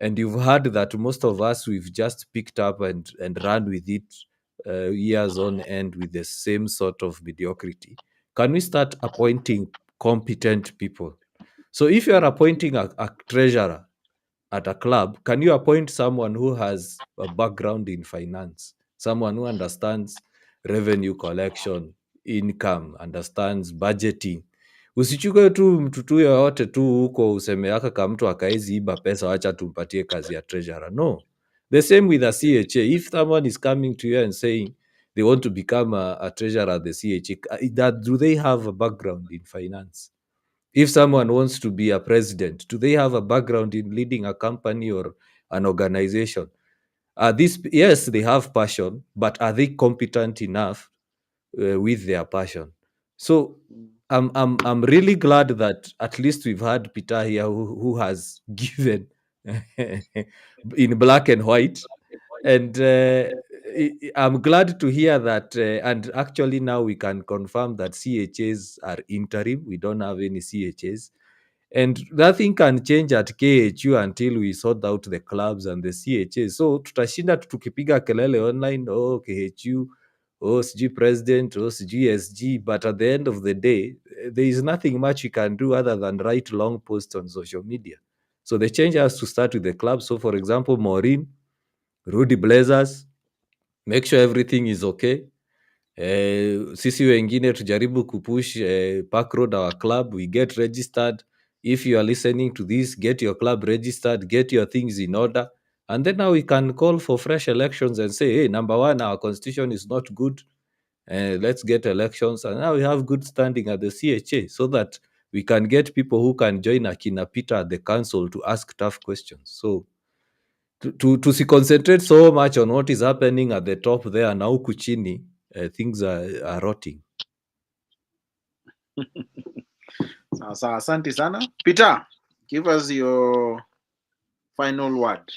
and you've heard that most of us, we've just picked up and run with it years on end with the same sort of mediocrity. Can we start appointing competent people? So if you are appointing a treasurer at a club, can you appoint someone who has a background in finance, someone who understands revenue collection, income, understands budgeting? Usichukue tu mtu tu yoyote tu huko useme aka kama mtu akaezi iba pesa, wacha tumpatie kazi ya treasurer. No. The same with a CHA. If someone is coming to you and saying they want to become a treasurer at the CHA, do they have a background in finance? If someone wants to be a president, do they have a background in leading a company or an organization? Yes, they have passion, but are they competent enough with their passion? So I'm really glad that at least we've had Peter here who has given in black and white. And I'm glad to hear that. And actually now we can confirm that CHAs are interim. We don't have any CHAs. And nothing can change at KHU until we sort out the clubs and the CHAs. So tutashinda tukipiga kelele online, oh KHU, oh CG president, oh CG SG. But at the end of the day, there is nothing much you can do other than write long posts on social media. So the change has to start with the club. So for example, Maureen, Rudy Blazers, make sure everything is okay. Sisi wengine tujaribu kupush Park Road, our club, we get registered. If you are listening to this, get your club registered, get your things in order. And then now we can call for fresh elections and say, hey, number one, our constitution is not good. Let's get elections. And now we have good standing at the CHA so that we can get people who can join Akina Peter at the council to ask tough questions. So to concentrate so much on what is happening at the top there na huku chini, things are rotting. Sawa, asante sana. Peter, give us your final word.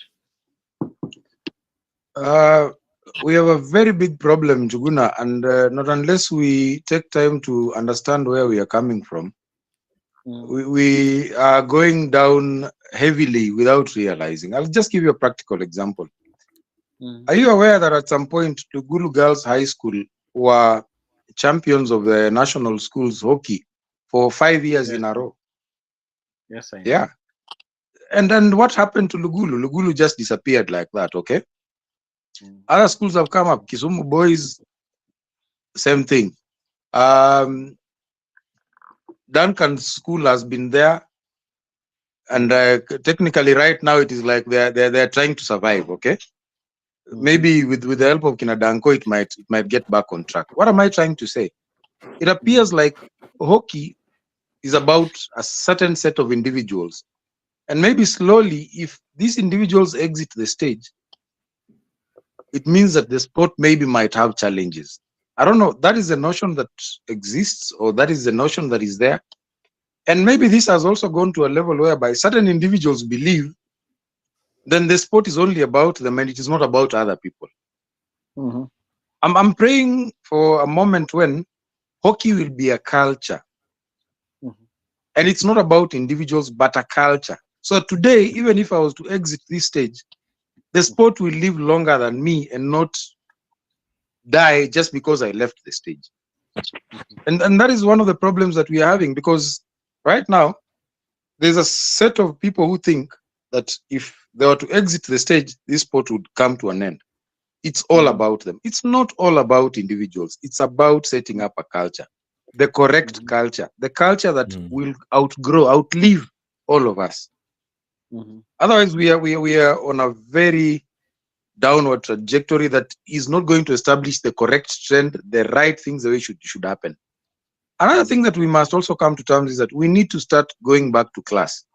We have a very big problem, Juguna, and not unless we take time to understand where we are coming from, we are going down heavily without realizing. I'll just give you a practical example. Are you aware that at some point, Lugulu Girls High School were champions of the national schools hockey for 5 years in a row? Yes, I know. Yeah. And then what happened to Lugulu? Lugulu just disappeared like that, okay? Other schools have come up. Kisumu Boys, same thing. Duncan School has been there, and technically right now it is like they're trying to survive, okay? Maybe with the help of Kinadanko, it might get back on track. What am I trying to say? It appears like hockey is about a certain set of individuals, and maybe slowly, if these individuals exit the stage, it means that the sport maybe might have challenges. I don't know. That is the notion that exists, or that is the notion that is there. And maybe this has also gone to a level whereby certain individuals believe then the sport is only about them and it is not about other people. I'm praying for a moment when hockey will be a culture. And it's not about individuals, but a culture. So today, even if I was to exit this stage, the sport will live longer than me and not die just because I left the stage. And that is one of the problems that we are having, because right now, there's a set of people who think that if they were to exit the stage, this sport would come to an end. It's all about them. It's not all about individuals. It's about setting up a culture, the correct culture, the culture that will outlive all of us. Otherwise, we are on a very downward trajectory that is not going to establish the correct trend, the right things the way should happen. Another thing that we must also come to terms is that we need to start going back to class.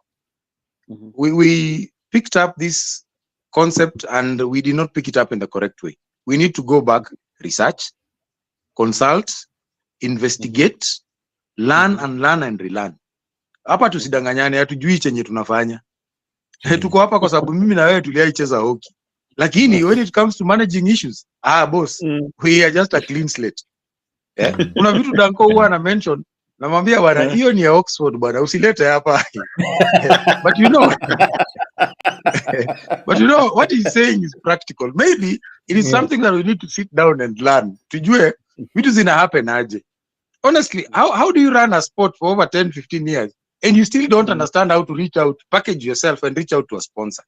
We picked up this concept and we did not pick it up in the correct way. We need to go back, research, consult, investigate, learn and relearn. Hapa tusidanganyane, hatujui chenye tunafanya. Tuko hapa kwa sababu mimi na wewe tuliaicheza hockey. Lakini when it comes to managing issues, boss, we are just a clean slate. Kuna vitu Danko huwa na mention, namwambia bwana hiyo ni ya Oxford bwana, usilete hapa. But you know what he's saying is practical. Maybe it is something that we need to sit down and learn. Tujue vitu zina happen aje. Honestly, how do you run a sport for over 10-15 years and you still don't understand how to reach out, package yourself and reach out to a sponsor?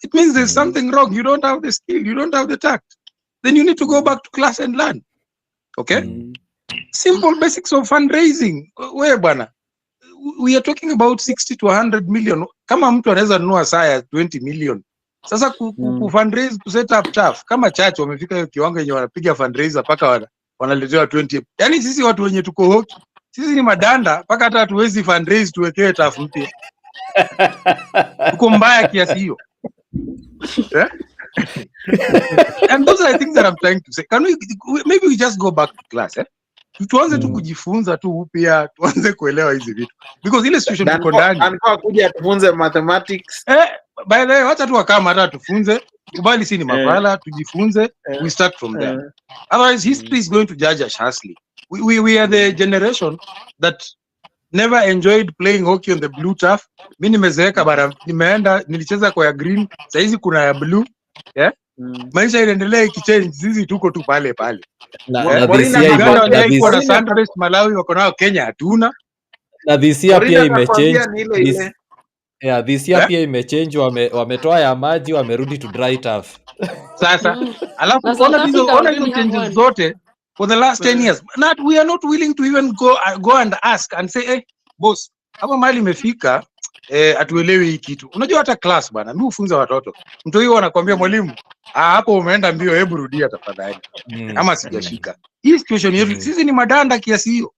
It means there's something wrong. You don't have the skill, you don't have the tact. Then you need to go back to class and learn. Okay? Simple basics of fundraising. Where bwana? We are talking about 60 to 100 million. Kama mtu anaweza nunua saa ya 20 million. Sasa ku fundraise, ku set up tough. Kama church wamefika hiyo kiwango yenye wanapiga fundraiser paka wanaletewa 20. Yaani sisi watu wenye tuko hoki, sisi ni madanda paka hata hatuwezi fundraise tuwekee tough mpya. Tuko mbaya kiasi hiyo. And those are the things that I'm trying to say. Can maybe we just go back to class, tuanze tu kujifunza tu upya, tuanze kuelewa hizi vitu, because ile situation tuko ndani anataka kuja tufunze mathematics. By the way, wacha tu wakama hata tufunze, kubali si ni mapala, tujifunze, we start from there. Otherwise history is going to judge us harshly. We are the generation that never enjoyed playing hockey on the blue turf. Mimi nimezeeka bara, nimeenda nilicheza kwa ya green, sasa hizi kuna ya blue. Maisha inaendelea ikichange, sisi tuko tu pale pale. Na Malawi wako nao, Kenya hatuna. Na this year pia imechange. This year pia imechange, wametoa ya maji wamerudi to dry turf. Sasa alafu ona hizo changes zote for the last 10 years. We are not willing to even go and ask and say, hey boss, hapa mali imefika, atuelewi hii kitu. Unajua hata class bana, mimi ufunza watoto. Mtu huyo anakuambia mwalimu, hapo umeenda mbio, hebu rudia tafadhali. Ama sijashika. Hii situation yetu sisi ni madanda kiasi hiyo.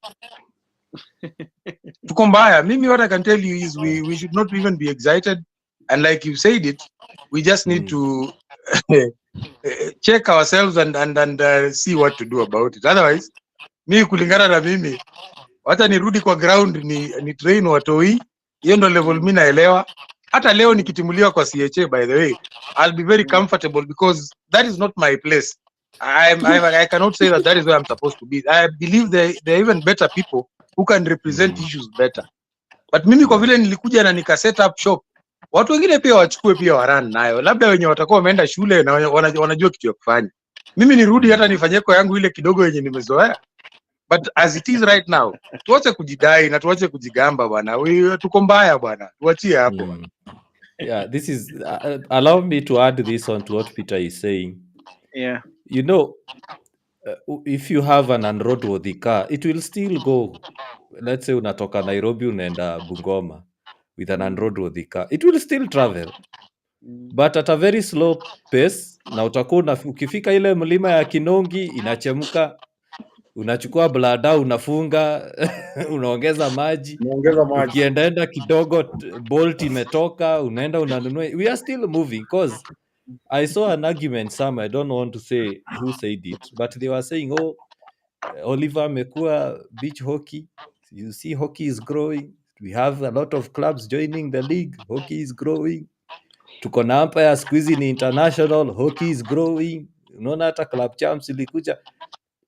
Tuko mbaya. Mimi, what I can tell you is we should not even be excited, and like you said it, we just need to check ourselves and see what to do about it. Otherwise, mi kulingana na mimi, wacha nirudi kwa ground ni train watoi. Hiyo ndo level mi naelewa. Hata leo nikitimuliwa kwa CHA, by the way, I'll be very comfortable because that is not my place. I cannot say that is where I'm supposed to be. I believe there are even better people who can represent issues better. But mimi kwa vile nilikuja na nika set up shop, watu wengine pia wachukue pia waran nayo, labda wenye watakuwa wameenda shule na wanajua kitu ya kufanya. Mimi nirudi hata nifanyie kwa yangu ile kidogo yenye nimezoea. But as it is right now, tuache kujidai na tuache kujigamba bwana. Tuko mbaya bwana. Tuachie hapo bwana. Yeah, this is allow me to add this on to what Peter is saying. Yeah. You know, if you have an unroadworthy car, it will still go. Let's say unatoka Nairobi unaenda Bungoma with an unroadworthy car, it will still travel, but at a very slow pace. Na utakuwa ukifika ile mlima ya Kinongi inachemka, unachukua blada unafunga unaongeza maji, ukiendaenda kidogo bolt imetoka, unaenda unanunua. We are still moving because I saw an argument somewhere, I don't want to say who said it, but they were saying, oh, Oliver amekuwa beach hockey, you see hockey is growing, we have a lot of clubs joining the league, hockey is growing, tuko na Empire siku hizi ni international, hockey is growing, unaona hata club champs ilikuja.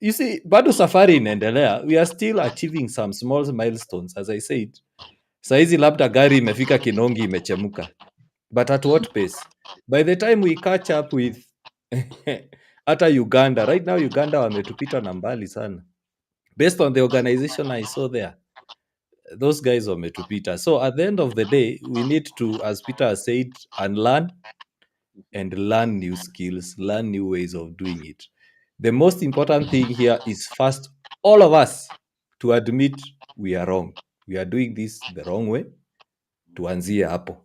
You see, bado safari inaendelea, we are still achieving some small milestones. As I said, saizi labda gari imefika Kinongi imechemuka, but at what pace? By the time we catch up with hata Uganda, right now Uganda wametupita na mbali sana. Based on the organization I saw there, those guys wametupita. So at the end of the day, we need to, as Peter has said, unlearn and learn new skills, learn new ways of doing it. The most important thing here is first, all of us to admit we are wrong. We are doing this the wrong way. Tuanzie hapo.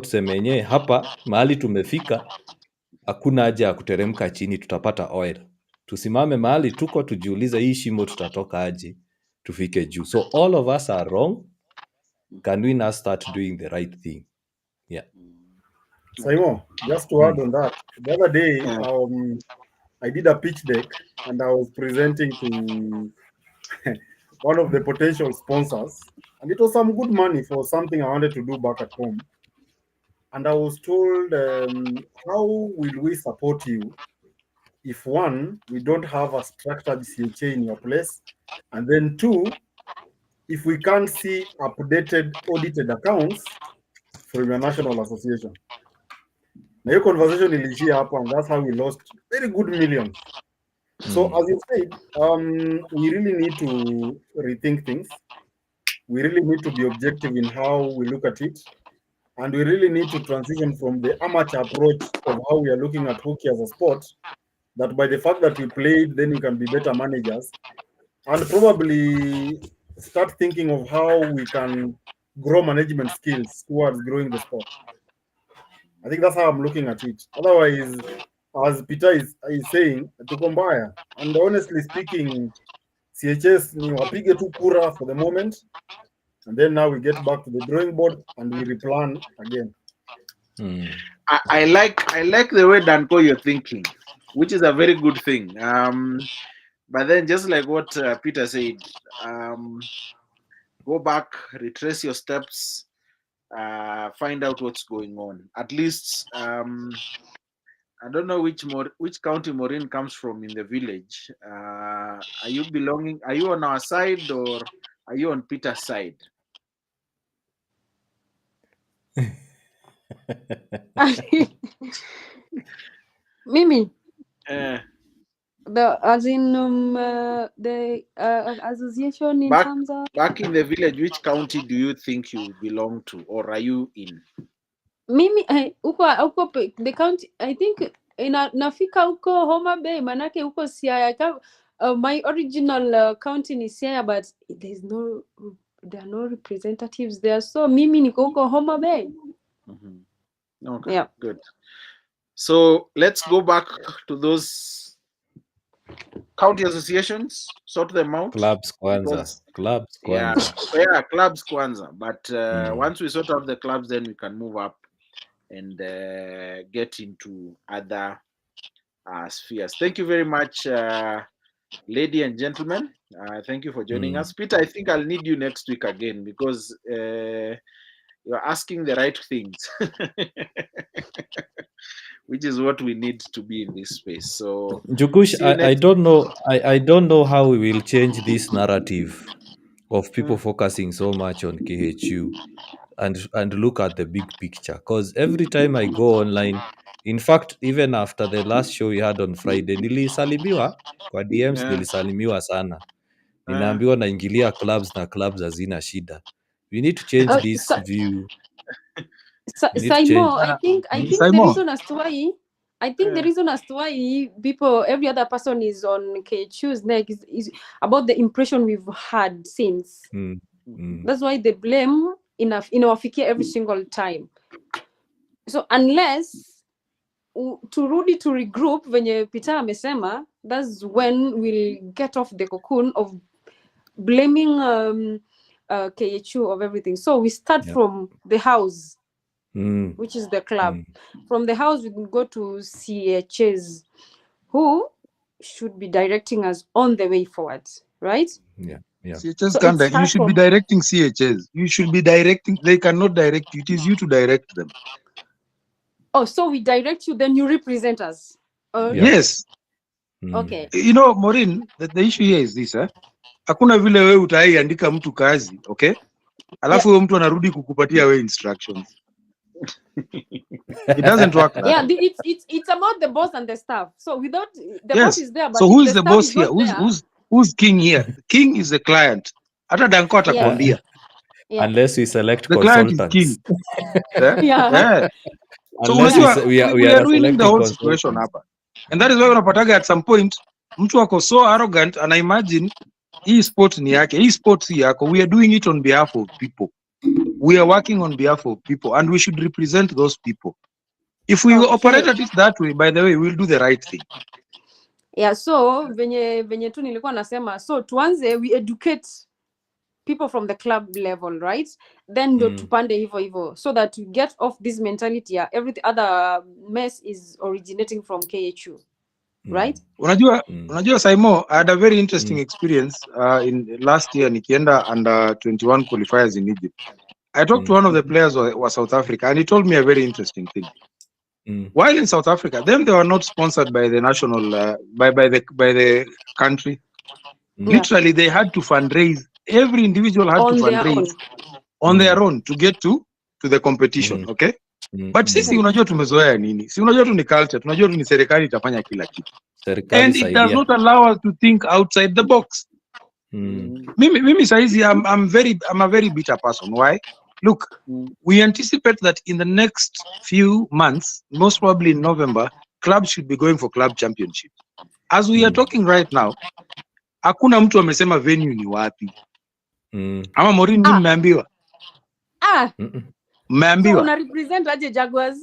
Tuseme yenyewe hapa mahali tumefika, hakuna haja ya kuteremka chini, tutapata oil. Tusimame mahali tuko, tujiulize hii shimo tutatoka aje tufike juu. So all of us are wrong. Can we now start doing the right thing? Yeah. Simon, just to add on that, the other day I did a pitch deck and I was presenting to one of the potential sponsors, and it was some good money for something I wanted to do back at home. And I was told, how will we support you if one, we don't have a structured CHA in your place, and then two, if we can't see updated audited accounts from your national association. Na hiyo conversation ilishia hapo, and that's how we lost very good millions. So as you said, we really need to rethink things. We really need to be objective in how we look at it. And we really need to transition from the amateur approach of how we are looking at hockey as a sport, that by the fact that we played, then we can be better managers, and probably start thinking of how we can grow management skills towards growing the sport. I think that's how I'm looking at it. Otherwise, as Peter is saying, tuko mbaya. And honestly speaking, CHS ni wapige tu kura for the moment, and then now we get back to the drawing board and we replan again. I like the way, Danko, you're thinking, which is a very good thing. But then just like what Peter said, go back, retrace your steps, find out what's going on. At least I don't know which county Maureen comes from in the village. Are you on our side or are you on Peter's side? Mimi, the association in terms of back in the village, which county do you think you belong to, or are you in? Mimi uko the county, I think nafika huko Homa Bay, manake huko Siaya. My original county ni Siaya, but there are no representatives there, so mimi niko huko Homa Bay. Okay, yeah, good. So let's go back to those county associations sort them out. Clubs kwanza. Because- Clubs Yeah, kwanza. clubs kwanza. But Mm. once we sort out the clubs, then we can move up and get into other spheres. Thank you very much, lady and gentlemen. Thank you for joining us. Peter, I think I'll need you next week again because you're asking the right things, which is what we need to be in this space. So Njugush, see you I next don't know. I don't know how we will change this narrative of people Mm. focusing so much on KHU and look at the big picture. Because every time I go online, in fact, even after the last show we had on Friday, nilisalimiwa kwa DMs, Yeah. nilisalimiwa sana. Ninaambiwa naingilia clubs na clubs hazina shida. We need to change this view. We need to change. Simon, I think the Simon. reason as to why the reason as to why people, every other person is on KHU's neck is about the impression we've had since. That's why they blame inawafikia every single time. So unless turudi to regroup venye Peter amesema, that's when we'll get off the cocoon of blaming KHU of everything. So we start from the house, which is the club. From the house, we can go to CHs, who should be directing us on the way forward, right? Yeah. CHS So can't it you should be directing CHS. You should be directing. They cannot direct you. It is you to direct them. Oh, so we direct you, then you represent us. Yes. Okay. You know, Maureen, the issue here is this, hakuna vile wewe utaiandika mtu kazi, okay? Alafu huyo mtu anarudi kukupatia wewe instructions. It doesn't work that Yeah, way. it's about the boss and the staff. So without the Yes. boss is there, but so if who is the the staff boss is here? not there, Who's king here? The king is the client. Hata Danko atakwambia. Yeah. Unless we select The client is consultants. king. Yeah. So Unless unajua, we we are are ruining the selecting whole situation consultants. hapa. And that is why unapataga at some point mtu ako so arrogant and I imagine hii sport ni yake. Hii sport si yako. We are doing it on behalf of people. We are working on behalf of people and we should represent those people. If we operate at it that way, by the way, we'll do the right thing. Yeah, so venye tu nilikuwa nasema, so tuanze we educate people from the club level, right? Then ndo tupande hivyo so that we get off this mentality, every other mess is originating from KHU, right? Unajua Saimo, I had a very interesting experience in last year nikienda under 21 qualifiers in Egypt. I talked to one of the players was South Africa and he told me a very interesting thing. While in South Africa, them they were not sponsored by the national by the country. Literally, they had to fundraise. Every individual had to fundraise on their own to get to the competition. Okay, but sisi unajua tumezoea nini? Si unajua tu ni culture, tunajua tu ni serikali itafanya kila kitu. And it does not allow us to think outside the box. Mimi saizi I'm a very bitter person. Why? Look, we anticipate that in the next few months, most probably in November, clubs should be going for club championship. As we are talking right now, hakuna mtu amesema venue ni wapi. Ama Maureen ni mmeambiwa? Mmeambiwa? So una represent aje Jaguars?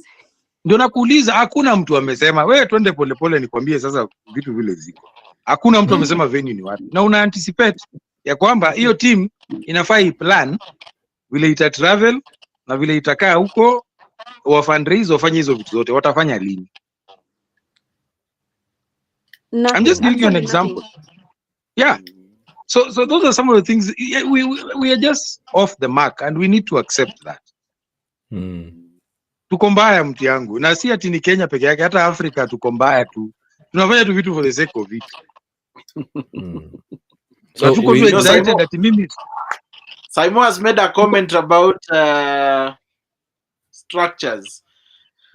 Ndio nakuuliza, hakuna mtu amesema. Wewe twende polepole nikwambie sasa vitu vile ziko. Hakuna mtu amesema venue ni wapi. Na una anticipate ya kwamba hiyo team inafaa plan vile ita travel na vile itakaa huko, wa fundraise wafanye hizo vitu zote. Watafanya lini? I'm just giving you an example. Yeah. So those are some of the things we are just off the mark and we need to accept that. Tuko mbaya mti yangu. Na si ati ni Kenya peke yake, hata Afrika tuko mbaya tu. Tunafanya tu vitu for the sake of it. So tuko too excited that mimi Simon has made a comment about structures.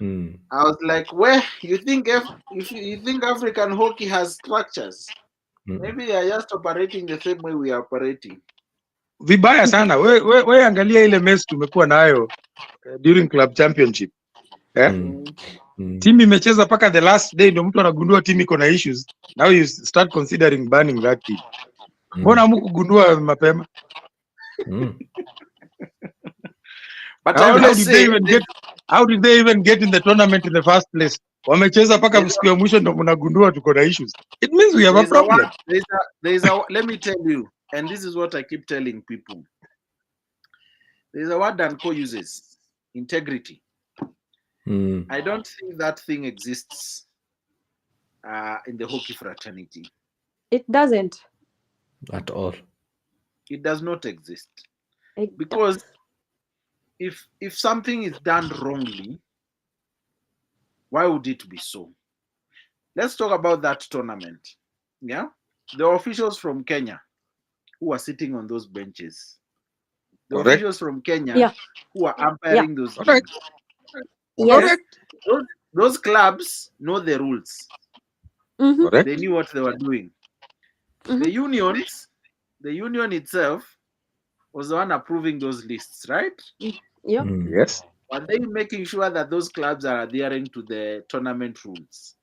I was like, where you think if you think African hockey has structures? Maybe they are just operating the same way we are operating. Vibaya sana. We angalia ile mess tumekuwa nayo during club championship. Team imecheza paka the last day ndio mtu anagundua team iko na issues. Now you start considering banning that team. Mbona hamkugundua mapema? But how did they even get in the tournament in the first place? wamecheza mpaka siku ya mwisho ndo mnagundua tuko na issues. It means we have a problem. Let me tell you, and this is what I keep telling people. There's a word Danko uses, integrity. I don't think that thing exists in the hockey fraternity. It doesn't. At all. It does not exist. Because if something is done wrongly, why would it be so? Let's talk about that tournament. Yeah, the officials from Kenya who are sitting on those benches, the officials from Kenya who are umpiring those games. Yes. Those clubs know the rules. They knew what they were doing. The union itself was the one approving those lists, right? Yes. Are they making sure that those clubs are adhering to the tournament rules?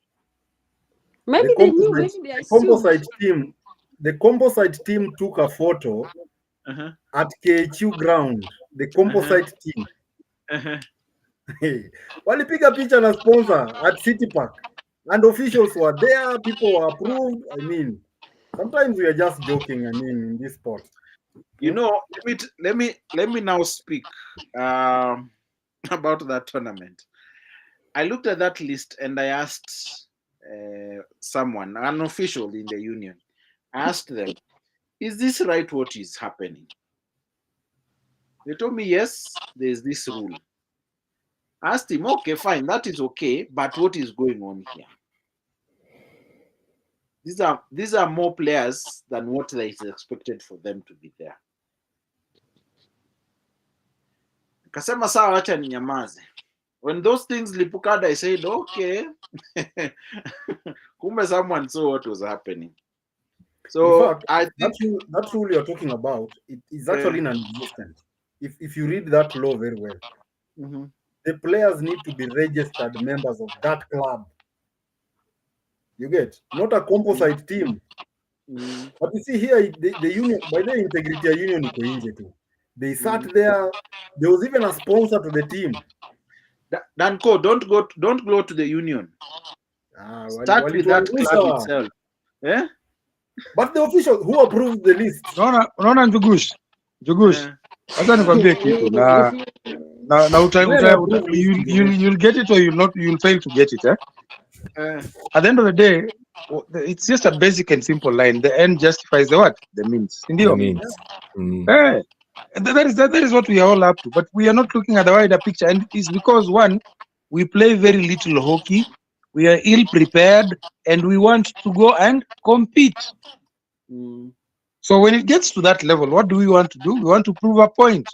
Maybe they knew. Maybe they assumed. The composite team took a photo at KHU ground. The composite team. Walipiga picha na sponsor at City Park, and officials were there. People were approved. I mean, sometimes we are just joking. I mean, in this sport. You know, let me now speak about that tournament. I looked at that list and I asked someone, an official in the union, I asked them, is this right what is happening? They told me, yes, there's this rule. I asked him, okay, fine, that is okay, but what is going on here? These are more players than what is expected for them to be there. Kasema sawa, acha ninyamaze. When those things lipukada, I said, okay. Kumbe someone saw what was happening. So in fact, I think that rule you're talking about, it is actually non-existent. If you read that law very well, the players need to be registered members of that club. You get, not a composite team. But you see here, the union, by the integrity union, they sat there. There was even a sponsor to the team. Danko, don't go to the union. Start with that club itself. Yeah? But the official who approved the list. Unaona Njugush. Hata nikwambie kitu na you'll get it or you'll fail to get it. At the end of the day, it's just a basic and simple line. The end justifies the what? The means. The means. That is what we are all up to. But we are not looking at the wider picture. And it's because, one, we play very little hockey. We are ill prepared and we want to go and compete. So when it gets to that level, what do we want to do? We want to prove a point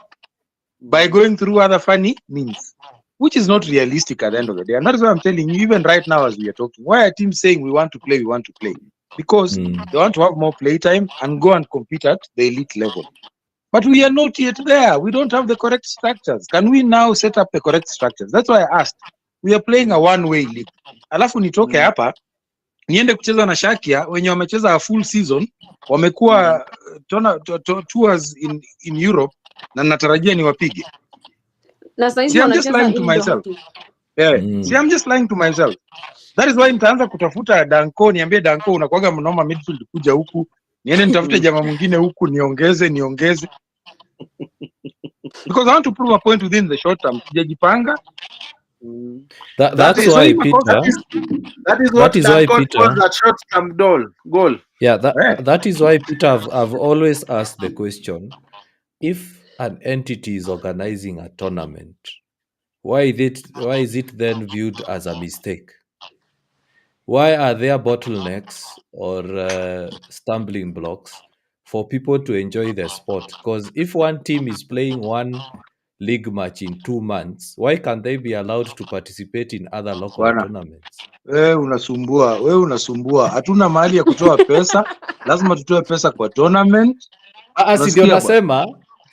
by going through other funny means, which is not realistic at the end of the day. And that's why I'm telling you, even right now as we are talking, why are teams saying we want to play? Because they want to have more playtime and go and compete at the elite level. But we are not yet there. We don't have the correct structures. Can we now set up the correct structures? That's why I asked. We are playing a one-way league. Alafu nitoke hapa niende kucheza na Shakia wenye wamecheza a full season, wamekuwa tours in Europe na natarajia niwapige. See, I'm just lying to myself. See, I'm just lying to myself. That is why nitaanza kutafuta Danko, niambie Danko unakuaga mnoma midfield kuja huku. Niende nitafute jamaa mwingine huku niongeze. Because I want to prove a point within the short term. Sijajipanga. That's why Peter. That is why Peter calls that short-term goal. Yeah, that is why Peter. I've always asked the question: if an entity is organizing a tournament, why is it then viewed as a mistake? Why are there bottlenecks or stumbling blocks for people to enjoy the sport? Because if one team is playing one league match in 2 months, why can't they be allowed to participate in other local tournaments? Wewe unasumbua. Hatuna mahali ya kutoa pesa. Lazima tutoe pesa kwa tournament.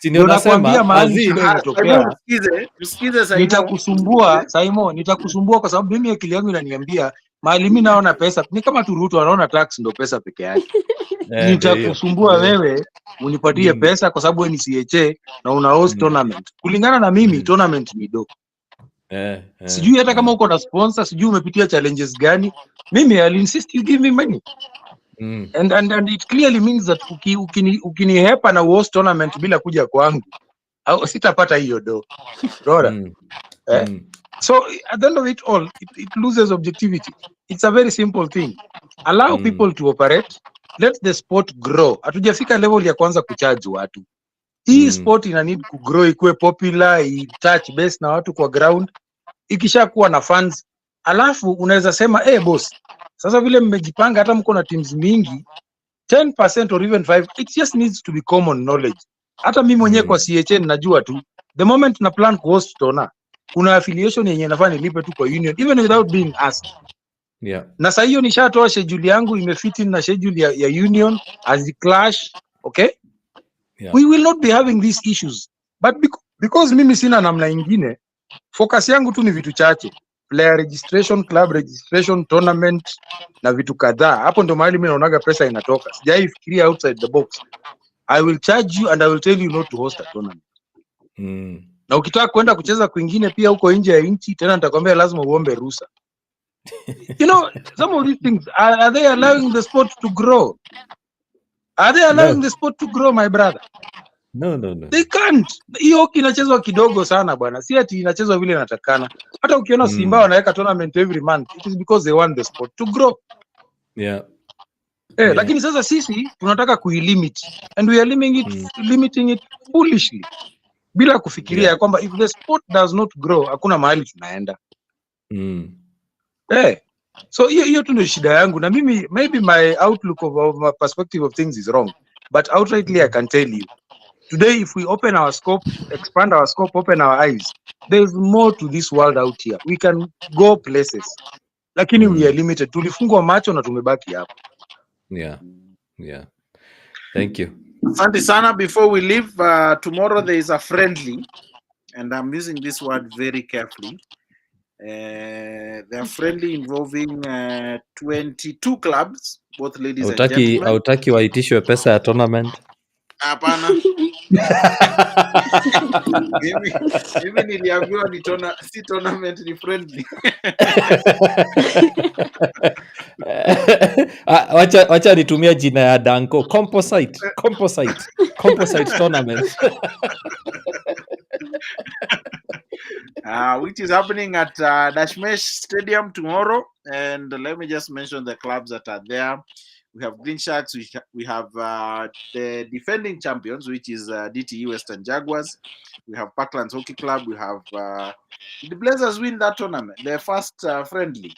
Ndio nasema mahali shida inatokea. Msikize Simon. Nitakusumbua kwa sababu mimi akili yangu inaniambia mahali mimi naona pesa ni kama Turuto anaona tax ndo pesa peke yake. Nitakusumbua wewe unipatie pesa kwa sababu wewe ni CHA na una host tournament. Kulingana na mimi tournament ni dogo. Sijui hata kama uko na sponsor, sijui umepitia challenges gani. Mimi I'll insist you give me money. And it clearly means that ukinihepa na host tournament bila kuja kwangu, au sitapata hiyo do. Unaona? So at the end of it all, it loses objectivity. It's a very simple thing. Allow people to operate. Let the sport grow. Hatujafika level ya kwanza kucharge watu. Hii sport ina need to grow, ikuwe popular, touch base na watu kwa ground. Ikishakuwa na fans, alafu unaweza sema boss, sasa vile mmejipanga, hata mko na teams mingi, 10% or even 5%, it just needs to be common knowledge. Hata mimi mwenyewe kwa CHN najua tu, the moment na plan host tona, kuna affiliation yenye nafaa nilipe tu kwa union even without being asked. Na sasa hiyo nishatoa schedule yangu, imefit na schedule ya union as the clash, okay? We will not be having these issues, but because mimi sina namna ingine, focus yangu tu ni vitu chache: player registration, club registration, tournament na vitu kadhaa. Hapo ndo mahali mimi naonaga pesa inatoka. Sijaifikiria outside the box. I will charge you and I will tell you not to host a tournament. Na ukitaka kwenda kucheza kwingine pia huko nje ya nchi, tena nitakwambia lazima uombe ruhusa. You know, some of these things, are they allowing the sport to grow? Are they allowing the sport to grow, my brother? No. They can't. Hiyo inachezwa kidogo sana bwana. Si ati inachezwa vile inatakana. Hata ukiona Simba wanaweka tournament every month, it is because they want the sport to grow. Lakini sasa sisi tunataka kuilimit, and we are limiting it foolishly, bila kufikiria ya kwamba if the sport does not grow, hakuna mahali tunaenda. So hiyo tu ndio shida yangu, na mimi maybe my outlook of my perspective of things is wrong, but outrightly I can tell you today, if we open our scope, expand our scope, open our eyes, there's more to this world out here. We can go places, lakini we are limited. Tulifungwa macho na tumebaki hapo. Thank you. Asante sana. Before we leave, tomorrow there is a friendly, and I'm using this word very carefully. They are friendly involving 22 clubs, both ladies and gentlemen. Hautaki waitishwe pesa ya tournament? Hapana. Mimi niliambiwa si tournament, ni friendly. Wacha nitumia jina ya Danko, composite tournament. Which is happening at Dashmesh Stadium tomorrow. And let me just mention the clubs that are there. We have Green Sharks, we have the defending champions, which is DTE Western Jaguars. We have Parklands Hockey Club. We have the Blazers win that tournament, their first friendly.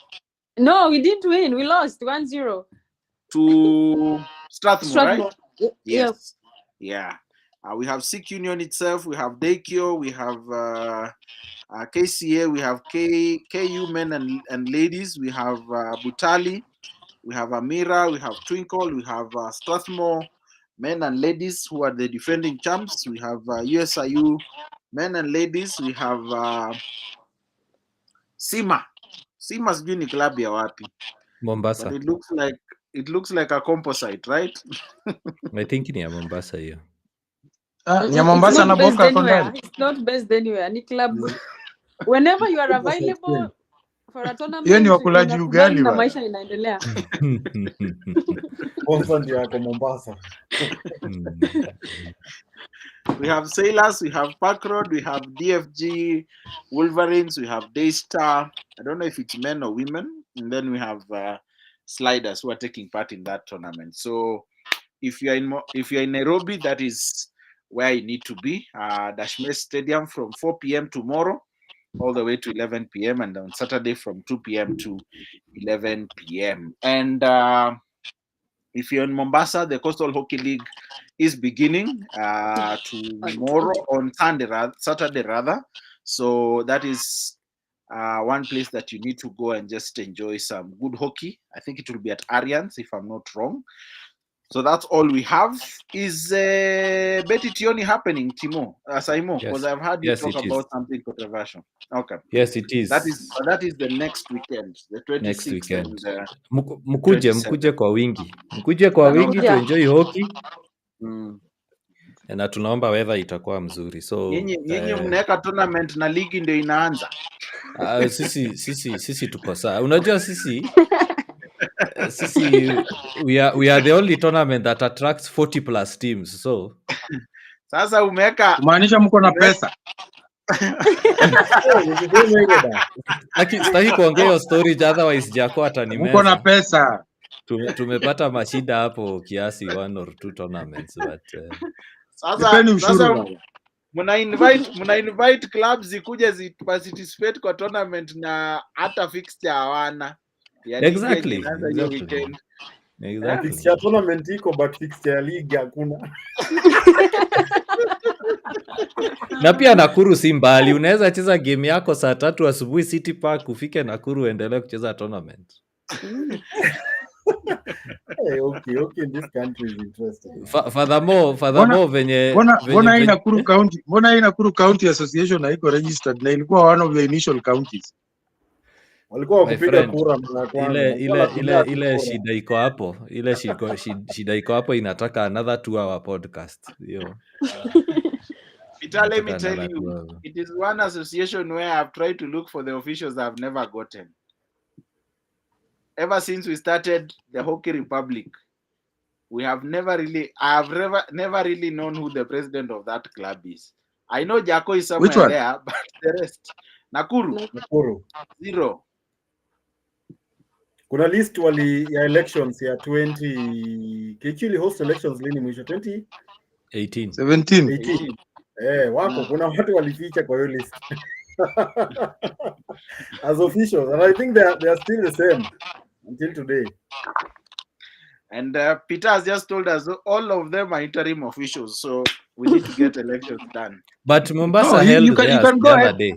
No, we didn't win. We lost 1-0 to Strathmore, right? Yes. Yeah. We have Sikh Union itself. We have Daikyo. We have KCA. We have KU men and ladies. We have Butali. We have Amira. We have Twinkle. We have Strathmore men and ladies, who are the defending champs. We have USIU men and ladies. We have Sima. Sima's doing a club ya wapi? Mombasa. But it looks like a composite, right? I think ni ya Mombasa hiyo. Ni Mombasa na Boka Kondani. It's not based anywhere. Ni club. Whenever you are available for a tournament, hiyo ni wakulaji ugali na maisha inaendelea. Kwanza yako Mombasa. We have Sailors, we have Park Road, we have DFG Wolverines, we have Daystar. I don't know if it's men or women. And then we have Sliders, who are taking part in that tournament. So if you're in Nairobi, that is where you need to be. Dashmesh Stadium from 4 p.m. tomorrow all the way to 11 p.m. and on Saturday from 2 p.m. to 11 p.m. And if you're in Mombasa, the Coastal Hockey League is beginning tomorrow on Saturday rather. So that is one place that you need to go and just enjoy some good hockey. I think it will be at Arians, if I'm not wrong. So that's all we have. Is Betty Tioni happening, Timo? Saimo? Because I've heard you talk about something controversial. Okay. Yes, it is. That is the next weekend, the 26th. Next weekend. And, mkuje kwa wingi. Mkuje kwa wingi to enjoy hockey. Na tunaomba weather itakuwa mzuri. So nyinyi mnaweka tournament na ligi ndio inaanza. Sisi tuko sawa. Unajua sisi we are the only tournament that attracts 40 plus teams. So Sasa umeweka kumaanisha mko na pesa. Sitaki kuongea hiyo story, otherwise Jako atanimeza. Mko na pesa. Tumepata mashida hapo kiasi 1 or 2 tournaments, but sasa muna invite clubs zikuje ziparticipate kwa tournament na hata fixture hawana. Exactly. Fixture tournament iko but fixture ya league hakuna. Na pia Nakuru si mbali, unaweza cheza game yako saa 3 asubuhi City Park, ufike Nakuru uendelee kucheza tournament. Hey, okay, this country is interesting. Furthermore venye Mbona Nakuru County Association haiko registered na ilikuwa one of the initial counties. Walikuwa wakupiga kura mara kwanza. Ile shida iko hapo. Shida iko hapo inataka another 2-hour podcast. Yo. Peter, let me tell you, it is one association where I've tried to look for the officials I've never gotten. Ever since we started the Hockey Republic, I've never really known who the president of that club is. I know Jako is somewhere there, but the rest, Nakuru. 0. Kuna list ya elections ya 20 KQ host elections lini mwisho 17. Wako kuna watu walificha kwa hiyo list. As officials, and I think they are still the same until today. And Peter has just told us all of them are interim officials, so we need to get elections done. But Mombasa held you can go ahead. Day.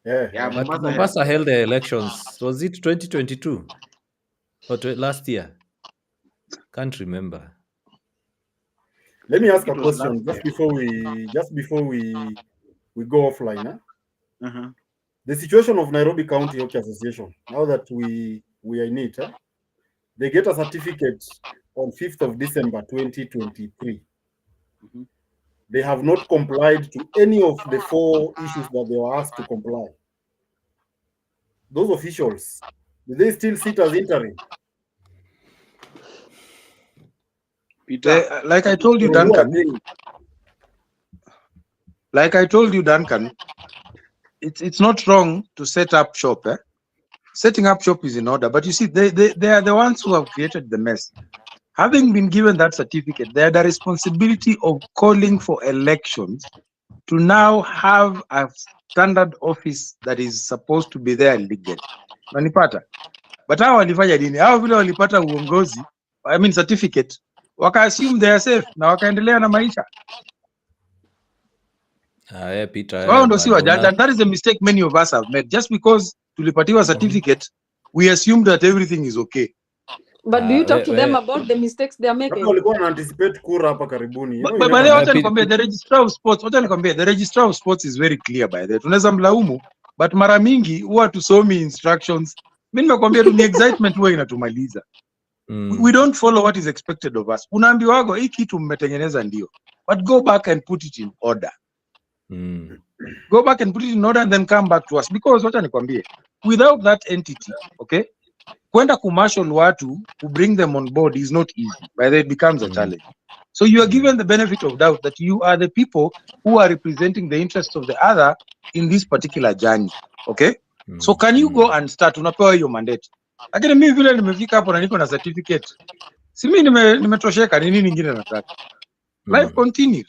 Yeah, but Mombasa held the elections. Was it 2022 or last year? Can't remember. Let me ask a question just before we go offline. The situation of Nairobi County Hockey Association, now that we are in it, they get a certificate on 5th of December 2023. They have not complied to any of the 4 issues that they were asked to comply. Those officials, do they still sit as interim? Peter, like I told you, Duncan, it's not wrong to set up shop. Setting up shop is in order, but you see, they are the ones who have created the mess. Having been given that certificate, they had a responsibility of calling for elections to now have a standard office that is supposed to be there legal. Nanipata. But hao walifanya nini? Hao vile walipata uongozi, certificate, waka assume they are safe na wakaendelea na maisha. Peter. Wao ndo si wajanja. That is a mistake many of us have made. Just because tulipatiwa certificate, we assume that everything is okay. But do you talk to them about the mistakes they are making? Walikuwa na anticipate kura hapa karibuni. But wacha nikwambie, the registrar of sports is very clear by that. Tunaweza mlaumu, but mara mingi huwa tusomi instructions. Mimi nimekwambia tu ni excitement huwa inatumaliza. We don't follow what is expected of us. Unaambiwa wako hii kitu mmetengeneza ndio, but go back and put it in order. Go back and put it in order and then come back to us, because wacha nikwambie, without that entity, okay, kwenda commercial watu to bring them on board is not easy. By the way, it becomes a challenge. So you are given the benefit of doubt that you are the people who are representing the interests of the other in this particular journey, okay? So can you go and start? Unapewa hiyo mandate. Lakini mimi vile nimefika hapo na niko na certificate, si mimi nimetosheka, nini nyingine nataka? Life continues.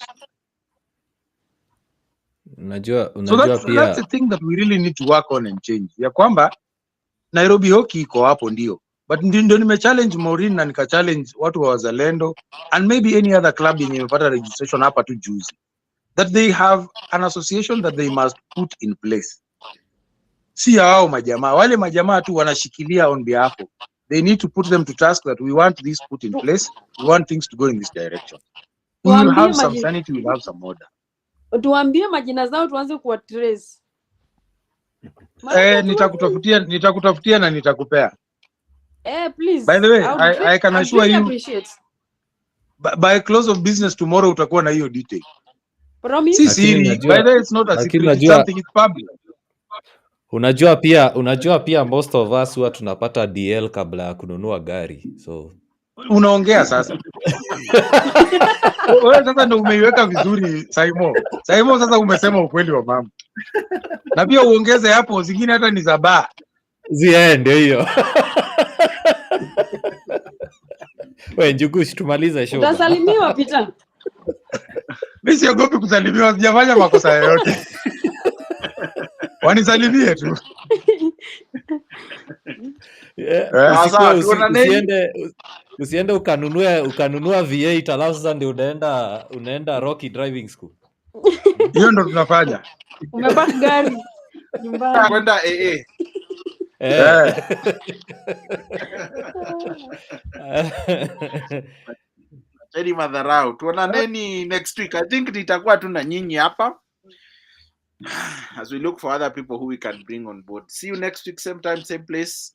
Unajua so that's the thing that we really need to work on and change. Ya kwamba Nairobi Hockey iko hapo ndio, but ndio nimechallenge Maureen na nikachallenge watu wa Wazalendo and maybe any other club yenye imepata registration hapa tu juzi, that they have an association that they must put in place. Si hao majamaa, wale majamaa tu wanashikilia on behalf of. They need to put them to task that we want this put in place, we want things to go in this direction. We will have some sanity, we will have some order. Tuambie majina zao tuanze kuwa trace. Nitakutafutia na nitakupea. Please. By the way, I can assure you by close of business tomorrow utakuwa na hiyo detail. Promise. By the way, it's not a secret, it's something, it's public. unajua pia most of us huwa tunapata DL kabla ya kununua gari, so Unaongea sasa. Wewe sasa ndio umeiweka vizuri Saimo. Saimo sasa umesema ukweli wa mambo. Na pia uongeze hapo zingine hata ni za baa. ndio hiyo. Wewe Njugush, tumalize show. Utasalimiwa Peter. Mimi siogopi kusalimiwa, sijafanya makosa yoyote. Wanisalimie tu. Usiende ukanunua V8 alafu sasa ndio unaenda Rocky driving school. Hiyo ndo tunafanya. Umepata gari nyumbani. Kwenda AA. Cheni madharau. Tuonaneni next week. I think nitakuwa tu na nyinyi hapa as we look for other people who we can bring on board. See you next week, same time, same place.